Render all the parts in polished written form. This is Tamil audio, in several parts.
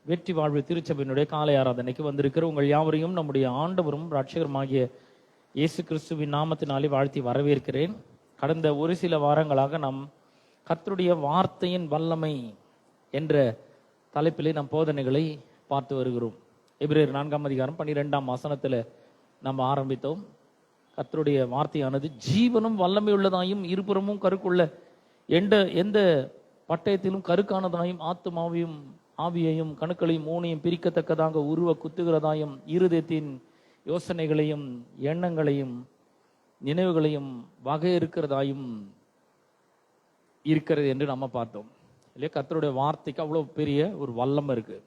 வெற்றி வாழ்வு திருச்சபையினுடைய காலை ஆராதனைக்கு வந்திருக்கிற உங்கள் யாவரையும் நம்முடைய ஆண்டவரும் ரட்சகருமாகிய இயேசு கிறிஸ்துவின் நாமத்தினாலே வாழ்த்தி வரவேற்கிறேன். கடந்த ஒரு சில வாரங்களாக நாம் கர்த்தருடைய வார்த்தையின் வல்லமை என்ற தலைப்பிலே நாம் போதனைகளை பார்த்து வருகிறோம். எபிரேயர் 4ஆம் அதிகாரம் 12ஆம் வசனத்தில் நாம் ஆரம்பித்தோம். கர்த்தருடைய வார்த்தையானது ஜீவனும் வல்லமை உள்ளதாயும் இருபுறமும் கருக்குள்ள எந்த பட்டயத்திலும் கருக்கானதாயும் ஆவியையும் கணுக்களையும் ஊனையும் பிரிக்கத்தக்கதாக உருவ குத்துகிறதாயும் இருதயத்தின் யோசனைகளையும் எண்ணங்களையும் நினைவுகளையும் வகை இருக்கிறதாயும் இருக்கிறது என்று நம்ம பார்த்தோம் இல்லையா. கர்த்தருடைய வார்த்தைக்கு அவ்வளோ பெரிய ஒரு வல்லமை இருக்கு.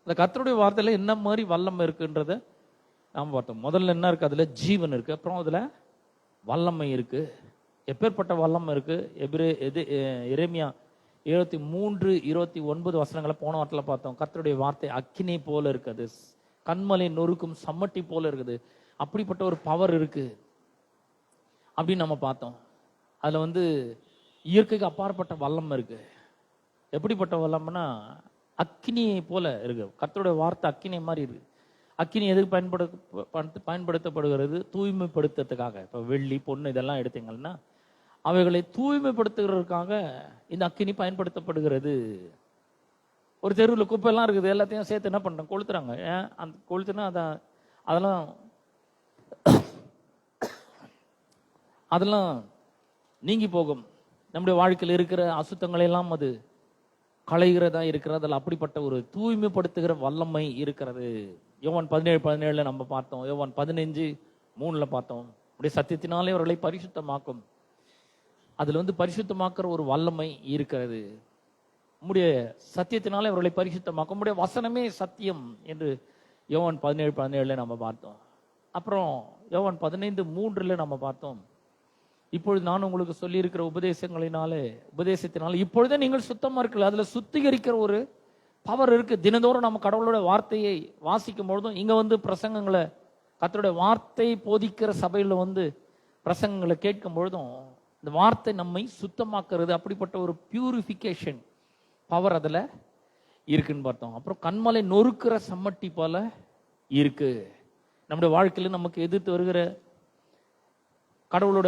அந்த கர்த்தருடைய வார்த்தையில என்ன மாதிரி வல்லமை இருக்குன்றத நாம் பார்த்தோம். முதல்ல என்ன இருக்கு? அதுல ஜீவன் இருக்கு, அப்புறம் அதுல வல்லமை இருக்கு. எப்பேற்பட்ட வல்லமை இருக்கு? எரேமியா 73-29 வசனங்களை போன வாரத்தில் பார்த்தோம். கர்த்தருடைய வார்த்தை அக்கினி போல இருக்குது, கண்மலை நொறுக்கும் சம்மட்டி போல இருக்குது. அப்படிப்பட்ட ஒரு பவர் இருக்கு அப்படின்னு நம்ம பார்த்தோம். அதுல இயற்கைக்கு அப்பாற்பட்ட வல்லமை இருக்கு. எப்படிப்பட்ட வல்லமைனா அக்கினியை போல இருக்கு. கர்த்தருடைய வார்த்தை அக்கினி மாதிரி இருக்கு. அக்கினி எதுக்கு பயன்படுத்தப்படுகிறது? தூய்மைப்படுத்துறதுக்காக. இப்போ வெள்ளி பொண்ணு இதெல்லாம் எடுத்தீங்கன்னா அவைகளை தூய்மைப்படுத்துகிறதுக்காக இந்த அக்கினி பயன்படுத்தப்படுகிறது. ஒரு தெருவில் குப்பையெல்லாம் இருக்குது, எல்லாத்தையும் சேர்த்து என்ன பண்ணுறாங்க? கொளுத்துறாங்க. ஏன் அந்த கொளுத்துனா அதெல்லாம் நீங்கி போகும். நம்முடைய வாழ்க்கையில் இருக்கிற அசுத்தங்களை எல்லாம் அது களைகிறதா இருக்கிறது. அதில் அப்படிப்பட்ட ஒரு தூய்மைப்படுத்துகிற வல்லமை இருக்கிறது. யோவான் 17:17 நம்ம பார்த்தோம். யோவான் 15:3 பார்த்தோம். அப்படியே சத்தியத்தினாலே அவர்களை பரிசுத்தமாக்கும். அதுல பரிசுத்தமாக்குற ஒரு வல்லமை இருக்கிறது. நம்முடைய சத்தியத்தினாலே அவர்களை பரிசுத்தமாக்கும். நம்முடைய வசனமே சத்தியம் என்று யோவான் 17:17 நம்ம பார்த்தோம். அப்புறம் யோவான் 15:3 நம்ம பார்த்தோம். இப்பொழுது நான் உங்களுக்கு சொல்லி இருக்கிற உபதேசத்தினால இப்பொழுதே நீங்கள் சுத்தமா இருக்கல. அதுல சுத்திகரிக்கிற ஒரு பவர் இருக்கு. தினந்தோறும் நம்ம கடவுளோட வார்த்தையை வாசிக்கும் பொழுதும் இங்க பிரசங்கங்களை கர்த்தருடைய வார்த்தை போதிக்கிற சபையில பிரசங்கங்களை கேட்கும் பொழுதும் இந்த வார்த்தை நம்மை சுத்தமாக்குறது. அப்படிப்பட்ட ஒரு பியூரிஃபிகேஷன் பவர் அதுல இருக்குன்னு பார்த்தோம். அப்புறம் கண்மலை நொறுக்கிற சம்மட்டி போல இருக்கு. நம்முடைய வாழ்க்கையில நமக்கு எதிர்த்து வருகிற கடவுள்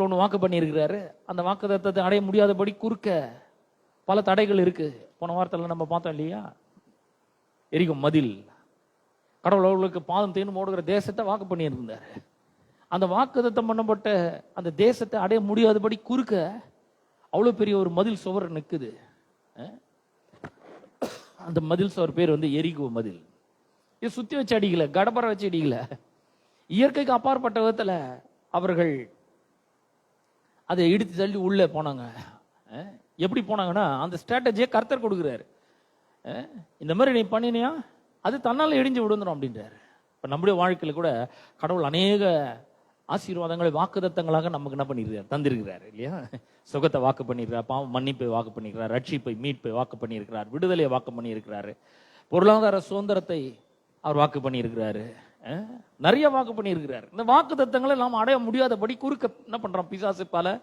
ஒன்று வாக்கு பண்ணி இருக்கிறாரு. அந்த வாக்குத்தத்தத்தை அடைய முடியாதபடி குறுக்க பல தடைகள் இருக்கு. போன வாரத்தில் நம்ம பார்த்தோம் இல்லையா? எரிக்கும் மதில். கடவுள் அவர்களுக்கு பாதம் தேனும் ஓடுகிற தேசத்தை வாக்கு பண்ணி இருந்தாரு. அந்த வாக்குத்தத்தம் பண்ணப்பட்ட அந்த தேசத்தை அடைய முடியாதபடி குறுக்க அவ்வளவு பெரிய ஒரு மதில் சுவர் நிற்குது. அந்த மதில் சுவர் பேர் எரிகோ மதில். இது சுத்தி வச்சு அடிக்கல, கடப்பர வச்சு அடிக்கல. இயற்கைக்கு அப்பாற்பட்ட விதத்துல அவர்கள் அதை இடித்து தள்ளி உள்ள போனாங்க. எப்படி போனாங்கன்னா அந்த ஸ்ட்ராட்டஜியை கர்த்தர் கொடுக்குறாரு. இந்த மாதிரி நீ பண்ணினியா அது தன்னால இடிஞ்சு விழுந்துடும் அப்படின்றாரு. இப்ப நம்முடைய வாழ்க்கையில கூட கடவுள் அநேக ஆசீர்வாதங்களை வாக்குத்தத்தங்களாக நமக்கு என்ன பண்ணிருக்காரு? தந்திருக்கிறாரு இல்லையா? சுகத்தை வாக்கு பண்ணியிருக்கிறார், பாவம் மன்னிப்பை வாக்கு பண்ணியிருக்கிறார், ரட்சிப்பை மீட்பை வாக்கு பண்ணியிருக்கிறார், விடுதலையை வாக்கு பண்ணியிருக்கிறாரு, பொருளாதார சுதந்திரத்தை அவர் வாக்கு பண்ணியிருக்கிறாரு, நிறைய வாக்கு பண்ணியிருக்கிறார். இந்த வாக்கு தத்தங்களை நாம் அடைய முடியாதபடி குறுக்க என்ன பண்றோம்? பிசாசு பல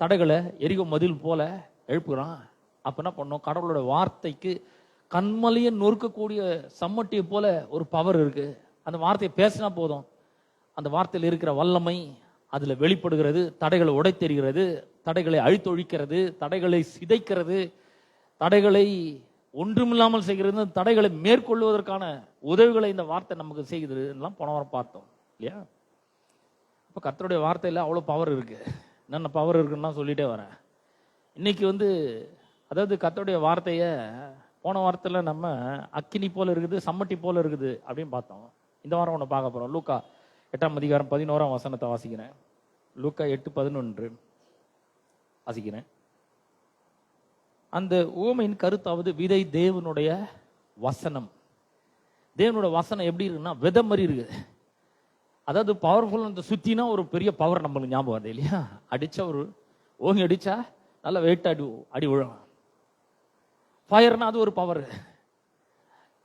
தடைகளை எரிகோ மதில் போல எழுப்புறான். அப்ப என்ன பண்ணோம்? கடவுளோட வார்த்தைக்கு கண்மலையை நொறுக்கக்கூடிய சம்மட்டியை போல ஒரு பவர் இருக்கு. அந்த வார்த்தையை பேசினா போதும், அந்த வார்த்தையில் இருக்கிற வல்லமை அதுல வெளிப்படுகிறது. தடைகளை உடைத்தெறிகிறது, தடைகளை அழித்தொழிக்கிறது, தடைகளை சிதைக்கிறது, தடைகளை ஒன்றுமில்லாமல் செய்கிறது, தடைகளை மேற்கொள்வதற்கான உதவிகளை இந்த வார்த்தை நமக்கு செய்கிறது எல்லாம் போன வாரம் பார்த்தோம் இல்லையா? இப்போ கர்த்தருடைய வார்த்தையில அவ்வளவு பவர் இருக்கு. என்னென்ன பவர் இருக்குன்னு நான் சொல்லிட்டே வரேன். இன்னைக்கு அதாவது கர்த்தருடைய வார்த்தைய போன வாரத்தில் நம்ம அக்கினி போல இருக்குது, சம்மட்டி போல இருக்குது அப்படின்னு பார்த்தோம். இந்த வாரம் ஒன்று பார்க்க போறோம். லூக்கா 8ஆம் அதிகாரம் 11ஆம் வசனத்தை வாசிக்கிறேன். லூக்கா 8:11 வாசிக்கிறேன். அந்த உவமையின் கருத்தாவது விதை தேவனுடைய வசனம். தேவனுடைய வசனம் எப்படி இருக்குன்னா விதை மாதிரி இருக்கு. அதாவது பவர்ஃபுல். அந்த சுத்தினா ஒரு பெரிய பவர் நம்மளுக்கு ஞாபகம் வருது இல்லையா? அடிச்சா ஓங்கி அடிச்சா நல்லா வெயிட் அடி விழும். ஃபயர்னா அது ஒரு பவர்.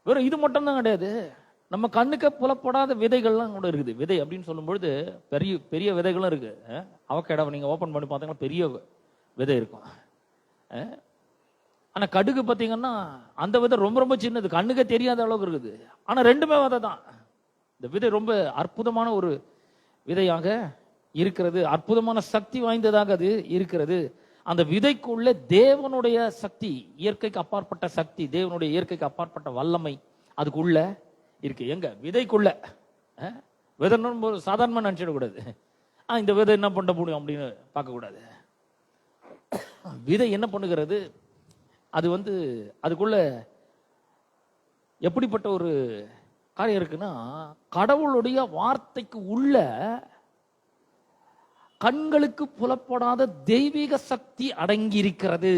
வெறும் இது மட்டும்தான் கிடையாது, நம்ம கண்ணுக்கு புலப்படாத விதைகள்லாம் கூட இருக்குது. விதை அப்படின்னு சொல்லும் பொழுது பெரிய பெரிய விதைகளும் இருக்கு. அவக்கேடாவை நீங்க ஓபன் பண்ணி பார்த்தீங்கன்னா பெரிய விதை இருக்கும். ஆனா கடுகு பாத்தீங்கன்னா அந்த விதை ரொம்ப ரொம்ப சின்னது, கண்ணுக்கே தெரியாத அளவுக்கு இருக்குது. ஆனா ரெண்டுமே விதை தான். இந்த விதை ரொம்ப அற்புதமான ஒரு விதையாக இருக்கிறது, அற்புதமான சக்தி வாய்ந்ததாக அது இருக்கிறது. அந்த விதைக்குள்ள தேவனுடைய சக்தி, இயற்கைக்கு அப்பாற்பட்ட சக்தி, தேவனுடைய இயற்கைக்கு அப்பாற்பட்ட வல்லமை அதுக்குள்ள இருக்கு. எங்க விதைக்குள்ள. விதை சாதாரணமா நினைச்சிடக்கூடாது, இந்த விதை என்ன பண்ண முடியும் அப்படின்னு பார்க்க கூடாது. விதை என்ன பண்ணுகிறது, அது அதுக்குள்ள எப்படிப்பட்ட ஒரு காரியம் இருக்குன்னா, கடவுளுடைய வார்த்தைக்கு உள்ள கண்களுக்கு புலப்படாத தெய்வீக சக்தி அடங்கி இருக்கிறது.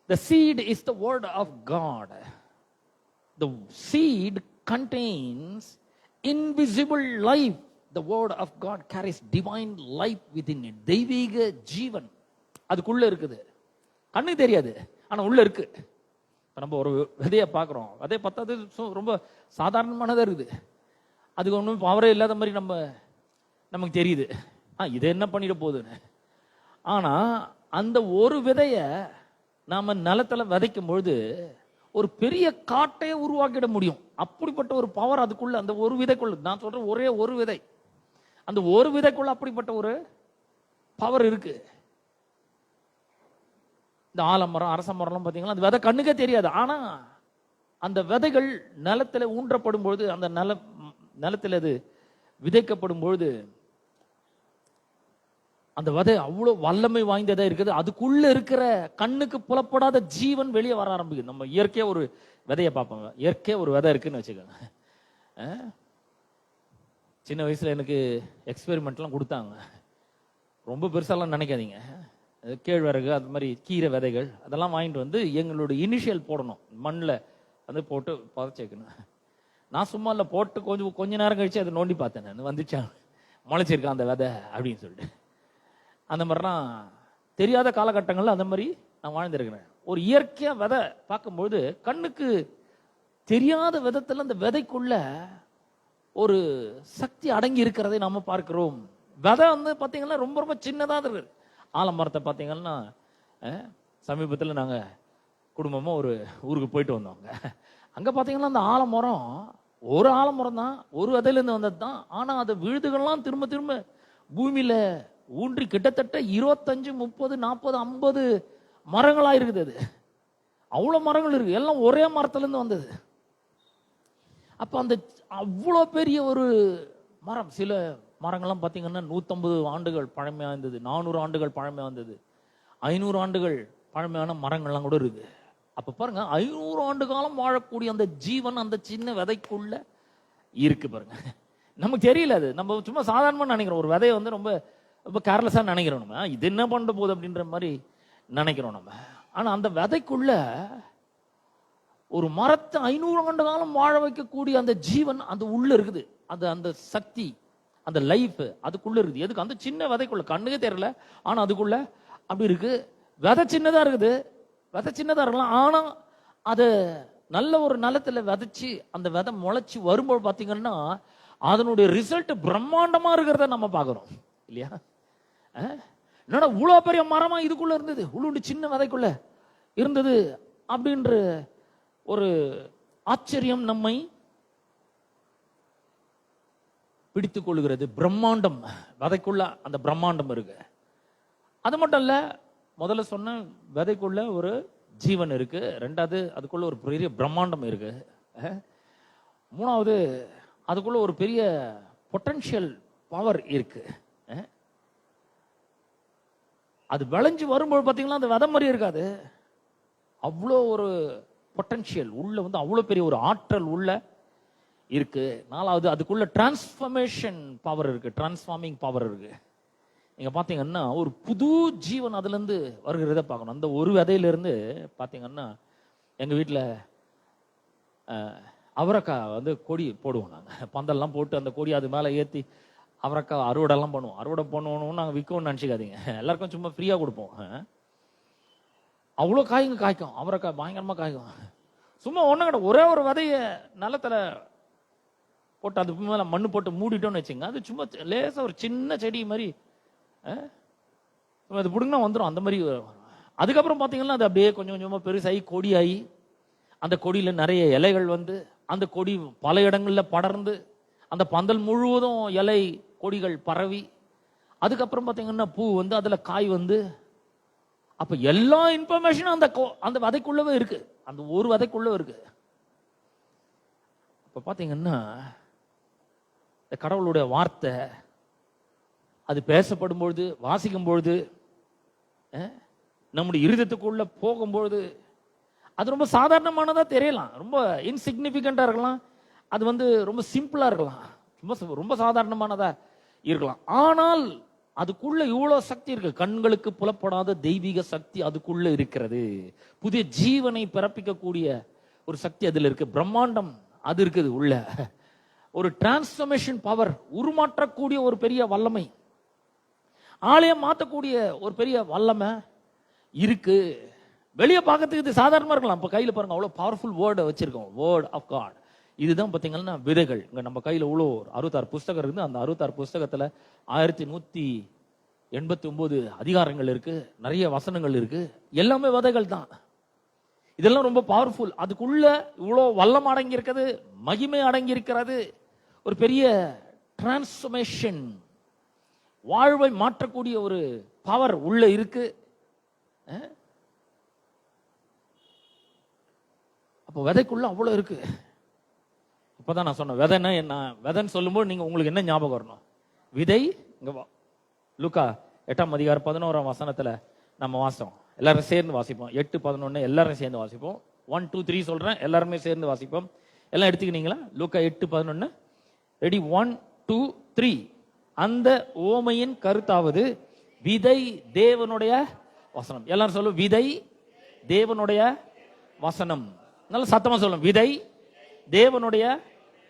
The seed is the word of God. The seed contains invisible life. The word of God carries divine life within it. தெய்வீக ஜீவன் அதுக்குள்ள இருக்குது, கண்ணுக்கு தெரியாது, ஆனா உள்ள இருக்கு. நம்ம ஒரு விதையை பார்க்குறோம், விதையை பார்த்தாது ரொம்ப சாதாரணமானதாக இருக்குது, அதுக்கு ஒன்றும் பவரே இல்லாத மாதிரி நமக்கு தெரியுது, இது என்ன பண்ணிட போகுதுன்னு. ஆனா அந்த ஒரு விதைய நாம நிலத்துல விதைக்கும் பொழுது ஒரு பெரிய காட்டையே உருவாக்கிட முடியும். அப்படிப்பட்ட ஒரு பவர் அதுக்குள்ள, அந்த ஒரு விதைக்குள்ள. நான் சொல்றேன் ஒரே ஒரு விதை, அந்த ஒரு விதைக்குள்ள அப்படிப்பட்ட ஒரு பவர் இருக்கு. இந்த ஆலமரம், அரச மரம்லாம் பார்த்தீங்கன்னா அந்த விதை கண்ணுக்கே தெரியாது. ஆனா அந்த விதைகள் நிலத்தில் ஊன்றப்படும் பொழுது, அந்த நிலத்தில் அது விதைக்கப்படும் பொழுது அந்த விதை அவ்வளோ வல்லமை வாய்ந்ததா இருக்குது. அதுக்குள்ள இருக்கிற கண்ணுக்கு புலப்படாத ஜீவன் வெளியே வர ஆரம்பிக்குது. நம்ம இயற்கையா ஒரு விதையை பார்ப்போங்க, இயற்கையா ஒரு விதை இருக்குன்னு வச்சுக்கோங்க. சின்ன வயசுல எனக்கு எக்ஸ்பெரிமெண்ட்லாம் கொடுத்தாங்க, ரொம்ப பெருசாலாம் நினைக்காதீங்க. கேழ்வரகு, அது மாதிரி கீரை விதைகள் அதெல்லாம் வாங்கிட்டு வந்து எங்களோட இனிஷியல் போடணும், மண்ணில் போட்டு புதைச்சிக்கணும். நான் சும்மா இல்லை, போட்டு கொஞ்ச நேரம் கழிச்சு அதை நோண்டி பார்த்தேன், நான் வந்துச்சா முளைச்சிருக்கான் அந்த விதை அப்படின்னு சொல்லிட்டு. அந்த மாதிரிலாம் தெரியாத காலகட்டங்களில் அந்த மாதிரி நான் வாழ்ந்திருக்கிறேன். ஒரு இயற்கையா விதை பார்க்கும்போது கண்ணுக்கு தெரியாத விதத்தில் அந்த விதைக்குள்ள ஒரு சக்தி அடங்கி இருக்கிறதை நாம பார்க்கிறோம். விதை பார்த்தீங்கன்னா ரொம்ப ரொம்ப சின்னதாக இருக்குது. ஆலமரத்தை பார்த்தீங்கன்னா சமீபத்தில் நாங்கள் குடும்பமாக ஒரு ஊருக்கு போயிட்டு வந்தோங்க. அங்கே பார்த்தீங்கன்னா அந்த ஆலமரம் ஒரு ஆலமரம் தான், ஒரு விதையிலேருந்து வந்தது தான். ஆனால் அது விழுதுகள்லாம் திரும்ப திரும்ப பூமியில ஊன்றி கிட்டத்தட்ட 25, 30, 40, 50 மரங்களா இருக்குது. அது அவ்வளோ மரங்கள் இருக்கு, எல்லாம் ஒரே மரத்துலேருந்து வந்தது. அப்போ அந்த அவ்வளோ பெரிய ஒரு மரம், சில மரங்கள்லாம் பார்த்தீங்கன்னா 150 ஆண்டுகள் பழமையாக இருந்தது, 400 ஆண்டுகள் பழமையாக இருந்தது, 500 ஆண்டுகள் பழமையான மரங்கள்லாம் கூட இருக்கு. அப்ப பாருங்க, 500 ஆண்டு காலம் வாழக்கூடிய அந்த ஜீவன் அந்த சின்ன விதைக்குள்ள இருக்கு பாருங்க. நமக்கு தெரியல, அது நம்ம சும்மா சாதாரணமா நினைக்கிறோம். ஒரு விதையை ரொம்ப ரொம்ப கேர்லெஸ்ஸா நினைக்கிறோம், நம்ம இது என்ன பண்ண போகுது அப்படின்ற மாதிரி நினைக்கிறோம் நம்ம. ஆனா அந்த விதைக்குள்ள ஒரு மரத்தை 500 ஆண்டு காலம் வாழ வைக்கக்கூடிய அந்த ஜீவன் அந்த உள்ள இருக்குது. அந்த சக்தி, அந்த லைஃப் அதுக்குள்ள இருக்குது. எதுக்கு? அந்த சின்ன விதைக்குள்ள, கண்ணுக்கே தெரியல, ஆனா அதுக்குள்ள அப்படி இருக்கு. விதை சின்னதா இருக்குது, விதை சின்னதா இருக்கலாம், ஆனா அதை நல்ல ஒரு நிலத்துல விதைச்சு அந்த விதை முளைச்சு வரும்போது பாத்தீங்கன்னா அதனுடைய ரிசல்ட் பிரம்மாண்டமா இருக்கிறத நம்ம பாக்குறோம் இல்லையா? என்னடா இவ்வளவு பெரிய மரமா இதுக்குள்ள இருந்தது, உளுண்டு சின்ன விதைக்குள்ள இருந்தது அப்படின்ற ஒரு ஆச்சரியம் நம்மை பிடித்துக் கொள்கிறது. பிரம்மாண்டம், விதைக்குள்ள அந்த பிரம்மாண்டம் இருக்கு. அது மட்டும் இல்ல, முதல்ல சொன்ன விதைக்குள்ள ஒரு ஜீவன் இருக்கு, ரெண்டாவது அதுக்குள்ள ஒரு பெரிய பிரம்மாண்டம் இருக்கு, மூணாவது அதுக்குள்ள ஒரு பெரிய பொட்டன்ஷியல் பவர் இருக்கு. அது விளைஞ்சு வரும்போது பாத்தீங்கன்னா அந்த விதை மாதிரி இருக்காது, அவ்வளோ ஒரு பொட்டன்ஷியல் உள்ள அவ்வளோ பெரிய ஒரு ஆற்றல் உள்ள இருக்கு. நாலாவது அதுக்குள்ள டிரான்ஸ்ஃபர்மேஷன் பவர் இருக்கு, டிரான்ஸ்ஃபார்மிங் பவர் இருக்கு. நீங்க பாத்தீங்கன்னா ஒரு புது ஜீவன் அதுல இருந்து வருகிறத பார்க்கணும். அந்த ஒரு விதையில இருந்து பாத்தீங்கன்னா எங்க வீட்டுல அவரைக்காய் கொடி போடுவோம், நாங்க பந்தல்லாம் போட்டு அந்த கொடி அது மேல ஏத்தி அவரைக்காய் அறுவடை எல்லாம் பண்ணுவோம். அறுவடை பண்ணுவோம், நாங்க விற்கணும்னு நினைச்சுக்காதீங்க, எல்லாருக்கும் சும்மா ஃப்ரீயா கொடுப்போம். அவ்வளோ காய்க்கும், அவரைக்காய் பயங்கரமா காய்க்கும். சும்மா ஒண்ணு கிட்ட ஒரே ஒரு விதைய நிலத்துல போட்டு அது மேல மண்ணு போட்டு மூடிட்டோம்னு வச்சுங்க, அது சும்மா லேசா ஒரு சின்ன செடி மாதிரி அது பிடுங்கினா வந்துடும். அந்த மாதிரி அதுக்கப்புறம் பாத்தீங்கன்னா அது அப்படியே கொஞ்சம் கொஞ்சமா பெருசாகி கொடியாகி அந்த கொடியில நிறைய இலைகள் வந்து அந்த கொடி பல இடங்கள்ல படர்ந்து அந்த பந்தல் முழுவதும் இலை கொடிகள் பரவி அதுக்கப்புறம் பாத்தீங்கன்னா பூ வந்து அதுல காய் வந்து அப்ப எல்லா இன்ஃபர்மேஷனும் அந்த விதைக்குள்ளவே இருக்கு, அந்த ஒரு விதைக்குள்ள இருக்கு. அப்ப பாத்தீங்கன்னா இந்த கடவுளுடைய வார்த்தை அது பேசப்படும் பொழுது வாசிக்கும் பொழுது நம்முடைய இருதயத்துக்குள்ள போகும்பொழுது அது ரொம்ப சாதாரணமானதா தெரியலாம், ரொம்ப இன்சிக்னிபிகண்டா இருக்கலாம், அது வந்து ரொம்ப சிம்பிளா இருக்கலாம், ரொம்ப சாதாரணமானதா இருக்கலாம். ஆனால் அதுக்குள்ள இவ்வளவு சக்தி இருக்கு. கண்களுக்கு புலப்படாத தெய்வீக சக்தி அதுக்குள்ள இருக்கிறது. புதிய ஜீவனை பிறப்பிக்கக்கூடிய ஒரு சக்தி அதுல இருக்கு. பிரம்மாண்டம் அது இருக்குது உள்ள. ஒரு டிரான்ஸ்ஃபர்மேஷன் பவர், உருமாற்றக்கூடிய ஒரு பெரிய வல்லமை, ஆலயம் மாற்றக்கூடிய ஒரு பெரிய வல்லமை இருக்கு. வெளியே பார்க்கறதுக்கு இது சாதாரணமா இருக்கலாம். இப்ப கையில பாருங்க அவ்வளவு பவர்ஃபுல் வேர்டை வச்சிருக்கோம், வேர்ட் ஆஃப் காட். இதுதான் பாத்தீங்கன்னா விதைகள். இங்க நம்ம கையில இவ்வளோ 66 புஸ்தகம் இருக்கு. அந்த 66 புஸ்தகத்துல 1189 அதிகாரங்கள் இருக்கு, நிறைய வசனங்கள் இருக்கு, எல்லாமே விதைகள் தான். இதெல்லாம் ரொம்ப பவர்ஃபுல். அதுக்குள்ள இவ்வளோ வல்லம் அடங்கி இருக்கிறது, மகிமை அடங்கி இருக்கிறது, ஒரு பெரிய டிரான்ஸ்ஃபர்மேஷன், வாழ்வை மாற்றக்கூடிய ஒரு பவர் உள்ள இருக்கு. அப்போ விதைக்குள்ள அவ்வளோ இருக்கு. இப்பதான் நான் சொன்னேன் விதைன்னா என்ன. விதைன்னு சொல்லும்போது நீங்க உங்களுக்கு என்ன ஞாபகம் வரணும்? விதை. இங்க லூக்கா 8ஆம் அதிகாரம் 11ஆம் வசனத்துல நம்ம வாசிப்போம், எல்லாரும் சேர்ந்து வாசிப்போம். 8:11 எல்லாரும் சேர்ந்து வாசிப்போம். 1 2 3 சொல்றேன், எல்லாருமே சேர்ந்து வாசிப்போம். எல்லாம் எடுத்துக்கிட்டீங்களா? லூக்கா 8:11 ரெடி? 1 2 3. அந்த ஓமையின் கருத்தாவது, விதை தேவனுடைய வசனம். எல்லாரும் சொல்லும், விதை தேவனுடைய வசனம். நல்ல சத்தமா சொல்லும், விதை தேவனுடைய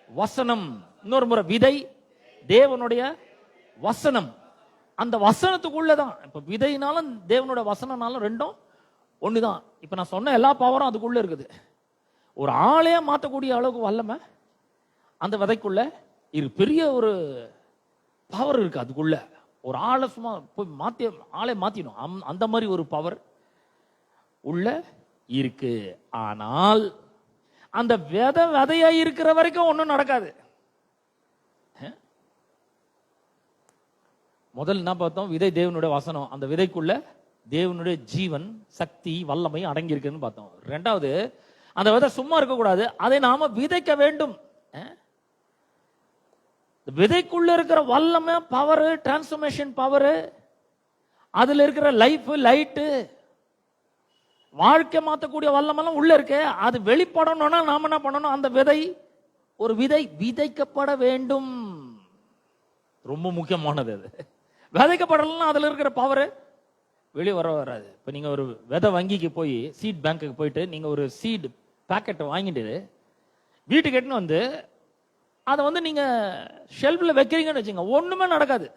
வசனம். இன்னொரு முறை, விதை தேவனுடைய வசனம். அந்த வசனத்துக்குள்ளதான். இப்ப விதைனாலும் தேவனுடைய வசனம்னாலும் ரெண்டும் ஒண்ணுதான். இப்ப நான் சொன்ன எல்லா பவரும் அதுக்குள்ள இருக்குது. ஒரு ஆளையே மாற்றக்கூடிய அளவுக்கு வல்லமை அந்த விதைக்குள்ள இருக்கு. பெரிய ஒரு பவர் இருக்கு அதுக்குள்ள. ஒரு ஆளை சும்மா போய் ஆளை மாத்திடும், அந்த மாதிரி ஒரு பவர் உள்ள இருக்கு. ஆனால் அந்த விதையா இருக்கிற வரைக்கும் ஒன்றும் நடக்காது. முதல் என்ன பார்த்தோம்? விதை தேவனுடைய வசனம். அந்த விதைக்குள்ள தேவனுடைய ஜீவன், சக்தி, வல்லமை அடங்கி இருக்குன்னு பார்த்தோம். ரெண்டாவது, அந்த விதை சும்மா இருக்கக்கூடாது, அதை நாம விதைக்க வேண்டும். விதைக்குள்ள இருக்கிற வல்லமை, பவர், டிரான்ஸ்ஃபர்மேஷன் பவர், அதுல இருக்கிற லைஃப், லைட்டு, வாழ்க்கை மாற்றக்கூடிய வல்லமெல்லாம் உள்ள இருக்கு. அது வெளிப்படணும்னா நாம என்ன பண்ணணும்? அந்த விதை, ஒரு விதை விதைக்கப்பட வேண்டும். ரொம்ப முக்கியமானது அது. விதைக்கப்படலாம், அதுல இருக்கிற பவர் வெளியே வராது. இப்ப நீங்க ஒரு விதை வங்கிக்கு போய், சீட் பேங்க்குக்கு போயிட்டு நீங்க ஒரு சீட் பாக்கெட் வாங்கிட்டு வீட்டுக்கு எட்டுன்னு வந்து அதை வந்து நீங்க ஷெல்ஃப்ல வைக்கிறீங்கன்னு வச்சுங்க, ஒண்ணுமே நடக்காது.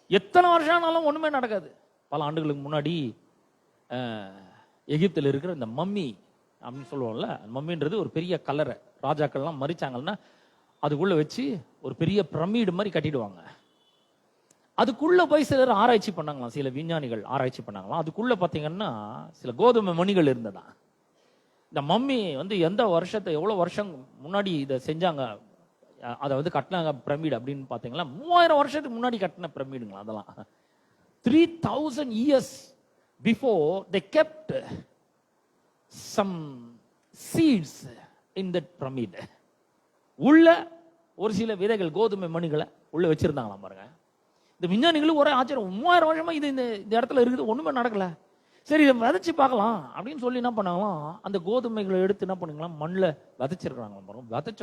எத்தனை வருஷம் ஆனாலும் ஒண்ணுமே நடக்காது. பல ஆண்டுகளுக்கு முன்னாடி எகிப்தில் இருக்கிற இந்த மம்மி அப்படின்னு சொல்லுவோம்ல, மம்மின்றது ஒரு பெரிய கல்லறை. ராஜாக்கள்லாம் மறிச்சாங்கன்னா அதுக்குள்ள வச்சு ஒரு பெரிய பிரமிடு மாதிரி கட்டிடுவாங்க. அதுக்குள்ள போய் சிலர் ஆராய்ச்சி பண்ணாங்களாம், சில விஞ்ஞானிகள் ஆராய்ச்சி பண்ணாங்களாம். அதுக்குள்ள பாத்தீங்கன்னா சில கோதுமை மணிகள் இருந்ததா. இந்த மம்மி வந்து எந்த வருஷத்தை, எவ்வளவு வருஷம் முன்னாடி இதை செஞ்சாங்க, அதை வந்து கட்டினாங்க பிரமிடு அப்படின்னு பாத்தீங்களா, 3000 வருஷத்துக்கு முன்னாடி கட்டின பிரமிடுங்களா அதெல்லாம். 3000 years before they kept some seeds in that pyramid. உள்ள ஒரு சில விதைகள், கோதுமை மணிகளை உள்ள வச்சிருந்தாங்களாம் பாருங்க. இந்த விஞ்ஞானிகளும் ஒரே ஆச்சரியம், 3000 வருஷமா இது இந்த இடத்துல இருக்குது, ஒண்ணுமே நடக்கல. சரி, இதை விதைச்சு பார்க்கலாம் அப்படின்னு சொல்லி என்ன பண்ணாங்களாம், அந்த கோதுமைகளை எடுத்து என்ன பண்ணுங்களாம், மண்ணில் விதைச்சிருக்கிறாங்க பாருங்க. விதைச்ச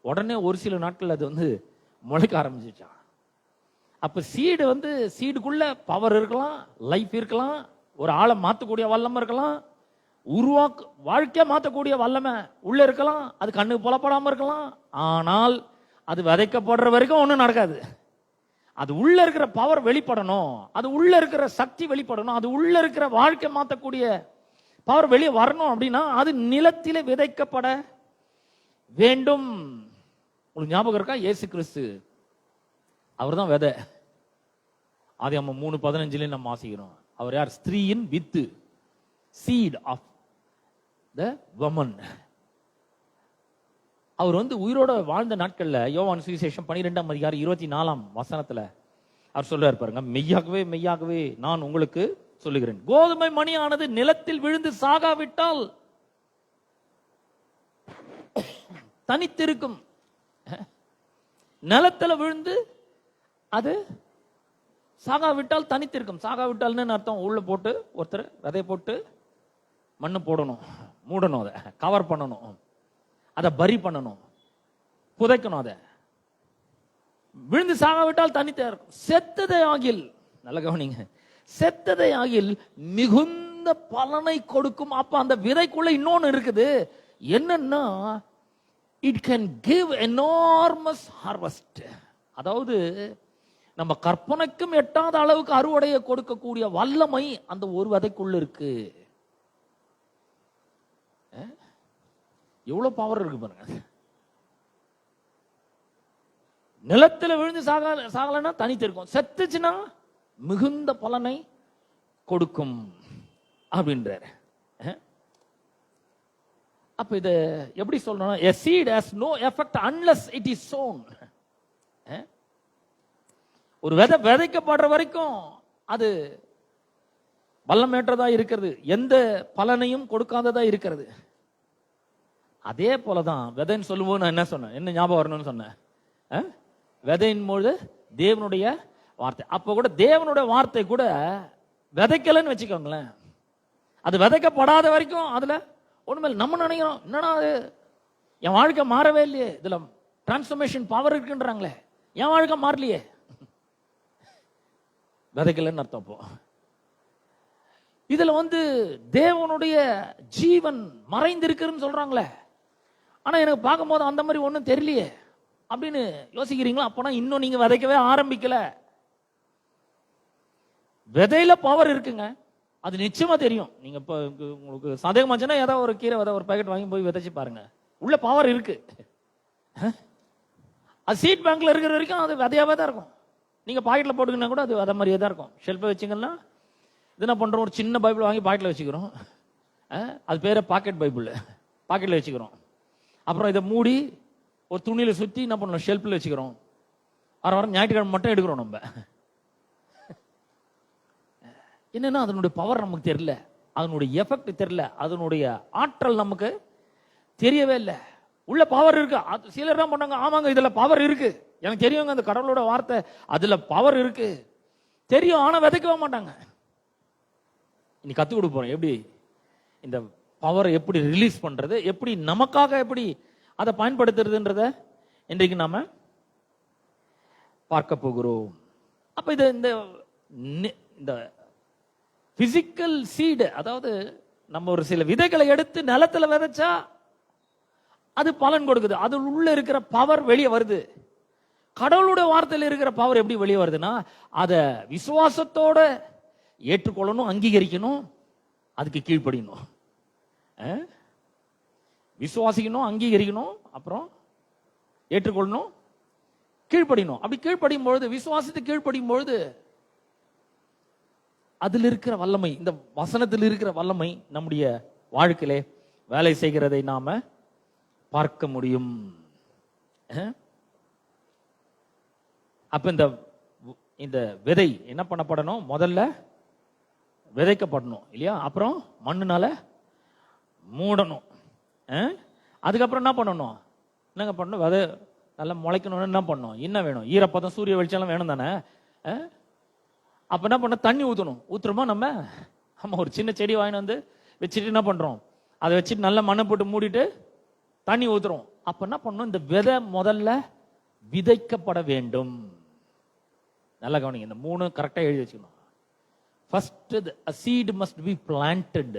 உடனே ஒரு சில நாட்கள் அது வந்து முளைக்க ஆரம்பிச்சிச்சான். அப்ப சீடு வந்து, சீடுக்குள்ள பவர் இருக்கலாம், லைஃப் இருக்கலாம், ஒரு ஆளை மாற்றக்கூடிய வல்லமை இருக்கலாம், வாழ்க்கையை மாற்றக்கூடிய வல்லமை உள்ள இருக்கலாம், அது கண்ணுக்கு புலப்படாம இருக்கலாம். ஆனால் அது விதைக்கப்படுற வரைக்கும் ஒன்றும் நடக்காது. அது உள்ள இருக்கிற பவர் வெளிப்படணும், அது உள்ள இருக்கிற சக்தி வெளிப்படணும், அது உள்ள இருக்கிற வாழ்க்கை மாற்றக்கூடிய பவர் வெளியே வரணும். அப்படின்னா அது நிலத்திலே விதைக்கப்பட வேண்டும். உங்களுக்கு ஞாபகம் இருக்கா? இயேசு கிறிஸ்து அவர் தான் விதை. ஆதியாகமம் 3:15 நம்ம வாசிக்கிறோம். அவர் யார்? ஸ்திரீயின் வித்து, சீட் ஆஃப் த வமன். அவர் உயிரோட வாழ்ந்த நாட்கள்ல யோவான் சுவிசேஷம் 12ஆம் அதிகாரம் 24ஆம் வசனத்துல அவர் சொல்றாரு பாருங்க, மெய்யாகவே மெய்யாகவே நான் உங்களுக்கு சொல்லுகிறேன், கோதுமை மணியானது நிலத்தில் விழுந்து சாகாவிட்டால் தனித்திருக்கும். நிலத்துல விழுந்து அது சாகாவிட்டால் தனித்திருக்கும். சாகாவிட்டால்னு அர்த்தம், உள்ள போட்டு ஒருத்தர் விதை போட்டு மண்ணு போடணும், மூடணும், அதை கவர் பண்ணணும், அதை பரி பண்ணணும், புதைக்கணும். அதை விழுந்து சாகாவிட்டால் தனித்தே இருக்கும். செத்ததை ஆகில், நல்ல கவனிங்க, செத்ததை ஆகில் மிகுந்த பலனை கொடுக்கும். அப்ப அந்த விதைக்குள்ள இன்னொன்னு இருக்குது, என்னன்னா it can give enormous harvest. அதாவது நம்ம கற்பனைக்கும் எட்டாத அளவுக்கு அறுவடையை கொடுக்கக்கூடிய வல்லமை அந்த ஒரு விதைக்குள்ள இருக்கு. எவ்வளவு பவர் இருக்கு பாருங்க. நிலத்தில் விழுந்து சாகலன்னா தனித்திருக்கும், செத்துச்சுன்னா மிகுந்த பலனை கொடுக்கும் அப்படின்றாரு. அப்ப இத எப்படி சொல்லணும்? A seed has no effect unless it is sown. ஒரு விதை விதைக்கப்படுற வரைக்கும் அது வல்லமேற்றதா இருக்கிறது, எந்த பலனையும் கொடுக்காததா இருக்கிறது. அதே போலதான் விதைன்னு சொல்லும்போது நான் என்ன சொன்னேன், என்ன ஞாபகம் வரணும்னு சொன்னேன், விதையின் போது தேவனுடைய வார்த்தை. அப்ப கூட தேவனுடைய வார்த்தை கூட விதைக்கலன்னு வச்சுக்கோங்களேன், அது விதைக்கப்படாத வரைக்கும் அதுல ஒண்ணுமே. நம்ம நினைக்கிறோம், என்னன்னா அது என் வாழ்க்கை மாறவே இல்லையே, இதுல டிரான்ஸ்ஃபர்மேஷன் பவர் இருக்குன்றாங்களே, என் வாழ்க்கை மாறலையே, விதைக்கலன்னு அர்த்தம். அப்போ இதுல தேவனுடைய ஜீவன் மறைந்து இருக்குன்னு சொல்றாங்களே, ஆனா எனக்கு பார்க்கும்போது அந்த மாதிரி ஒன்றும் தெரியலையே அப்படின்னு யோசிக்கிறீங்களா? அப்போனா இன்னும் நீங்க விதைக்கவே ஆரம்பிக்கல. விதையில பவர் இருக்குங்க, அது நிச்சயமா தெரியும். நீங்க இப்ப உங்களுக்கு சந்தேகமாச்சுன்னா ஏதாவது ஒரு கீரை விதை ஒரு பாக்கெட் வாங்கி போய் விதைச்சு பாருங்க, உள்ள பவர் இருக்கு. அது சீட் பேங்க்ல இருக்கிற வரைக்கும் அது விதையாவே தான் இருக்கும். நீங்க பாக்கெட்ல போட்டுக்கினா கூட அது விதை மாதிரியே தான் இருக்கும். ஷெல்ஃபை வச்சிங்கன்னா இது என்ன பண்றோம், ஒரு சின்ன பைபிள் வாங்கி பாக்கெட்ல வச்சுக்கிறோம், அது பேர பாக்கெட் பைபிள், பாக்கெட்ல வச்சுக்கிறோம். அப்புறம் இதை மூடி ஒரு துணியில சுத்தி என்ன பண்ணணும், ஷெல்ஃபில் வச்சுக்கிறோம். வாரம் ஞாயிற்றுக்கிழமை மட்டும் எடுக்கிறோம். நம்ம என்னன்னா அதனுடைய பவர் நமக்கு தெரியல, அதனுடைய எஃபெக்ட் தெரியல, அதனுடைய ஆற்றல் நமக்கு தெரியவே இல்லை. உள்ள பவர் இருக்கு. சிலர் தான் பண்ணாங்க, ஆமாங்க இதுல பவர் இருக்கு, எனக்கு தெரியுங்க, அந்த கடவுளோட வார்த்தை அதுல பவர் இருக்கு தெரியும், ஆனா விதைக்கவே மாட்டாங்க. இன்னைக்கு கத்து கொடுக்க போறோம் எப்படி இந்த பவரை எப்படி ரிலீஸ் பண்றது, எப்படி நமக்காக எப்படி அதை பயன்படுத்துறதுன்றத இன்றைக்கு நாம பார்க்க போகிறோம். அப்ப இது இந்த பிசிக்கல் சீடு, அதாவது நம்ம ஒரு சில விதைகளை எடுத்து நிலத்துல விதைச்சா அது பலன் கொடுக்குது, அது உள்ள இருக்கிற பவர் வெளியே வருது. கடவுளுடைய வார்த்தையில் இருக்கிற பவர் எப்படி வெளியே வருதுன்னா, அதை விசுவாசத்தோட ஏற்றுக்கொள்ளணும், அங்கீகரிக்கணும், அதுக்கு கீழ்ப்படியணும். விசுவாசிக்கணும், அங்கீகரிக்கணும், அப்புறம் ஏற்றுக்கொள்ளணும், கீழ்ப்படியணும். அப்படி கீழ்ப்படியும் பொழுது, விசுவாசத்தை கீழ்ப்படியும் பொழுது அதில் இருக்கிற வல்லமை, இந்த வசனத்தில் இருக்கிற வல்லமை நம்முடைய வாழ்க்கையிலே வேலை செய்கிறதை நாம பார்க்க முடியும். அப்ப இந்த விதை என்ன பண்ணப்படணும், முதல்ல விதைக்கப்படணும் இல்லையா, அப்புறம் மண்ணுனால மூடணும். அதுக்கப்புறம் என்ன பண்ணணும், என்னங்க பண்ணணும், விதை நல்லா முளைக்கணும்னு என்ன பண்ணணும், என்ன வேணும், ஈரப்பதம், சூரிய வெளிச்சம் வேணும் தானே. அப்ப என்ன பண்ண, தண்ணி ஊற்றணும். ஊத்துறோமா நம்ம? ஆமா, ஒரு சின்ன செடி வாங்கிட்டு வச்சுட்டு என்ன பண்றோம், அதை வச்சுட்டு நல்லா மண்ணை போட்டு மூடிட்டு தண்ணி ஊத்துறோம். அப்ப என்ன பண்ணணும், இந்த விதை முதல்ல விதைக்கப்பட வேண்டும். நல்லா கவனிங்க, இந்த மூணு கரெக்டா எழுதி வச்சுக்கணும். First, a seed must be planted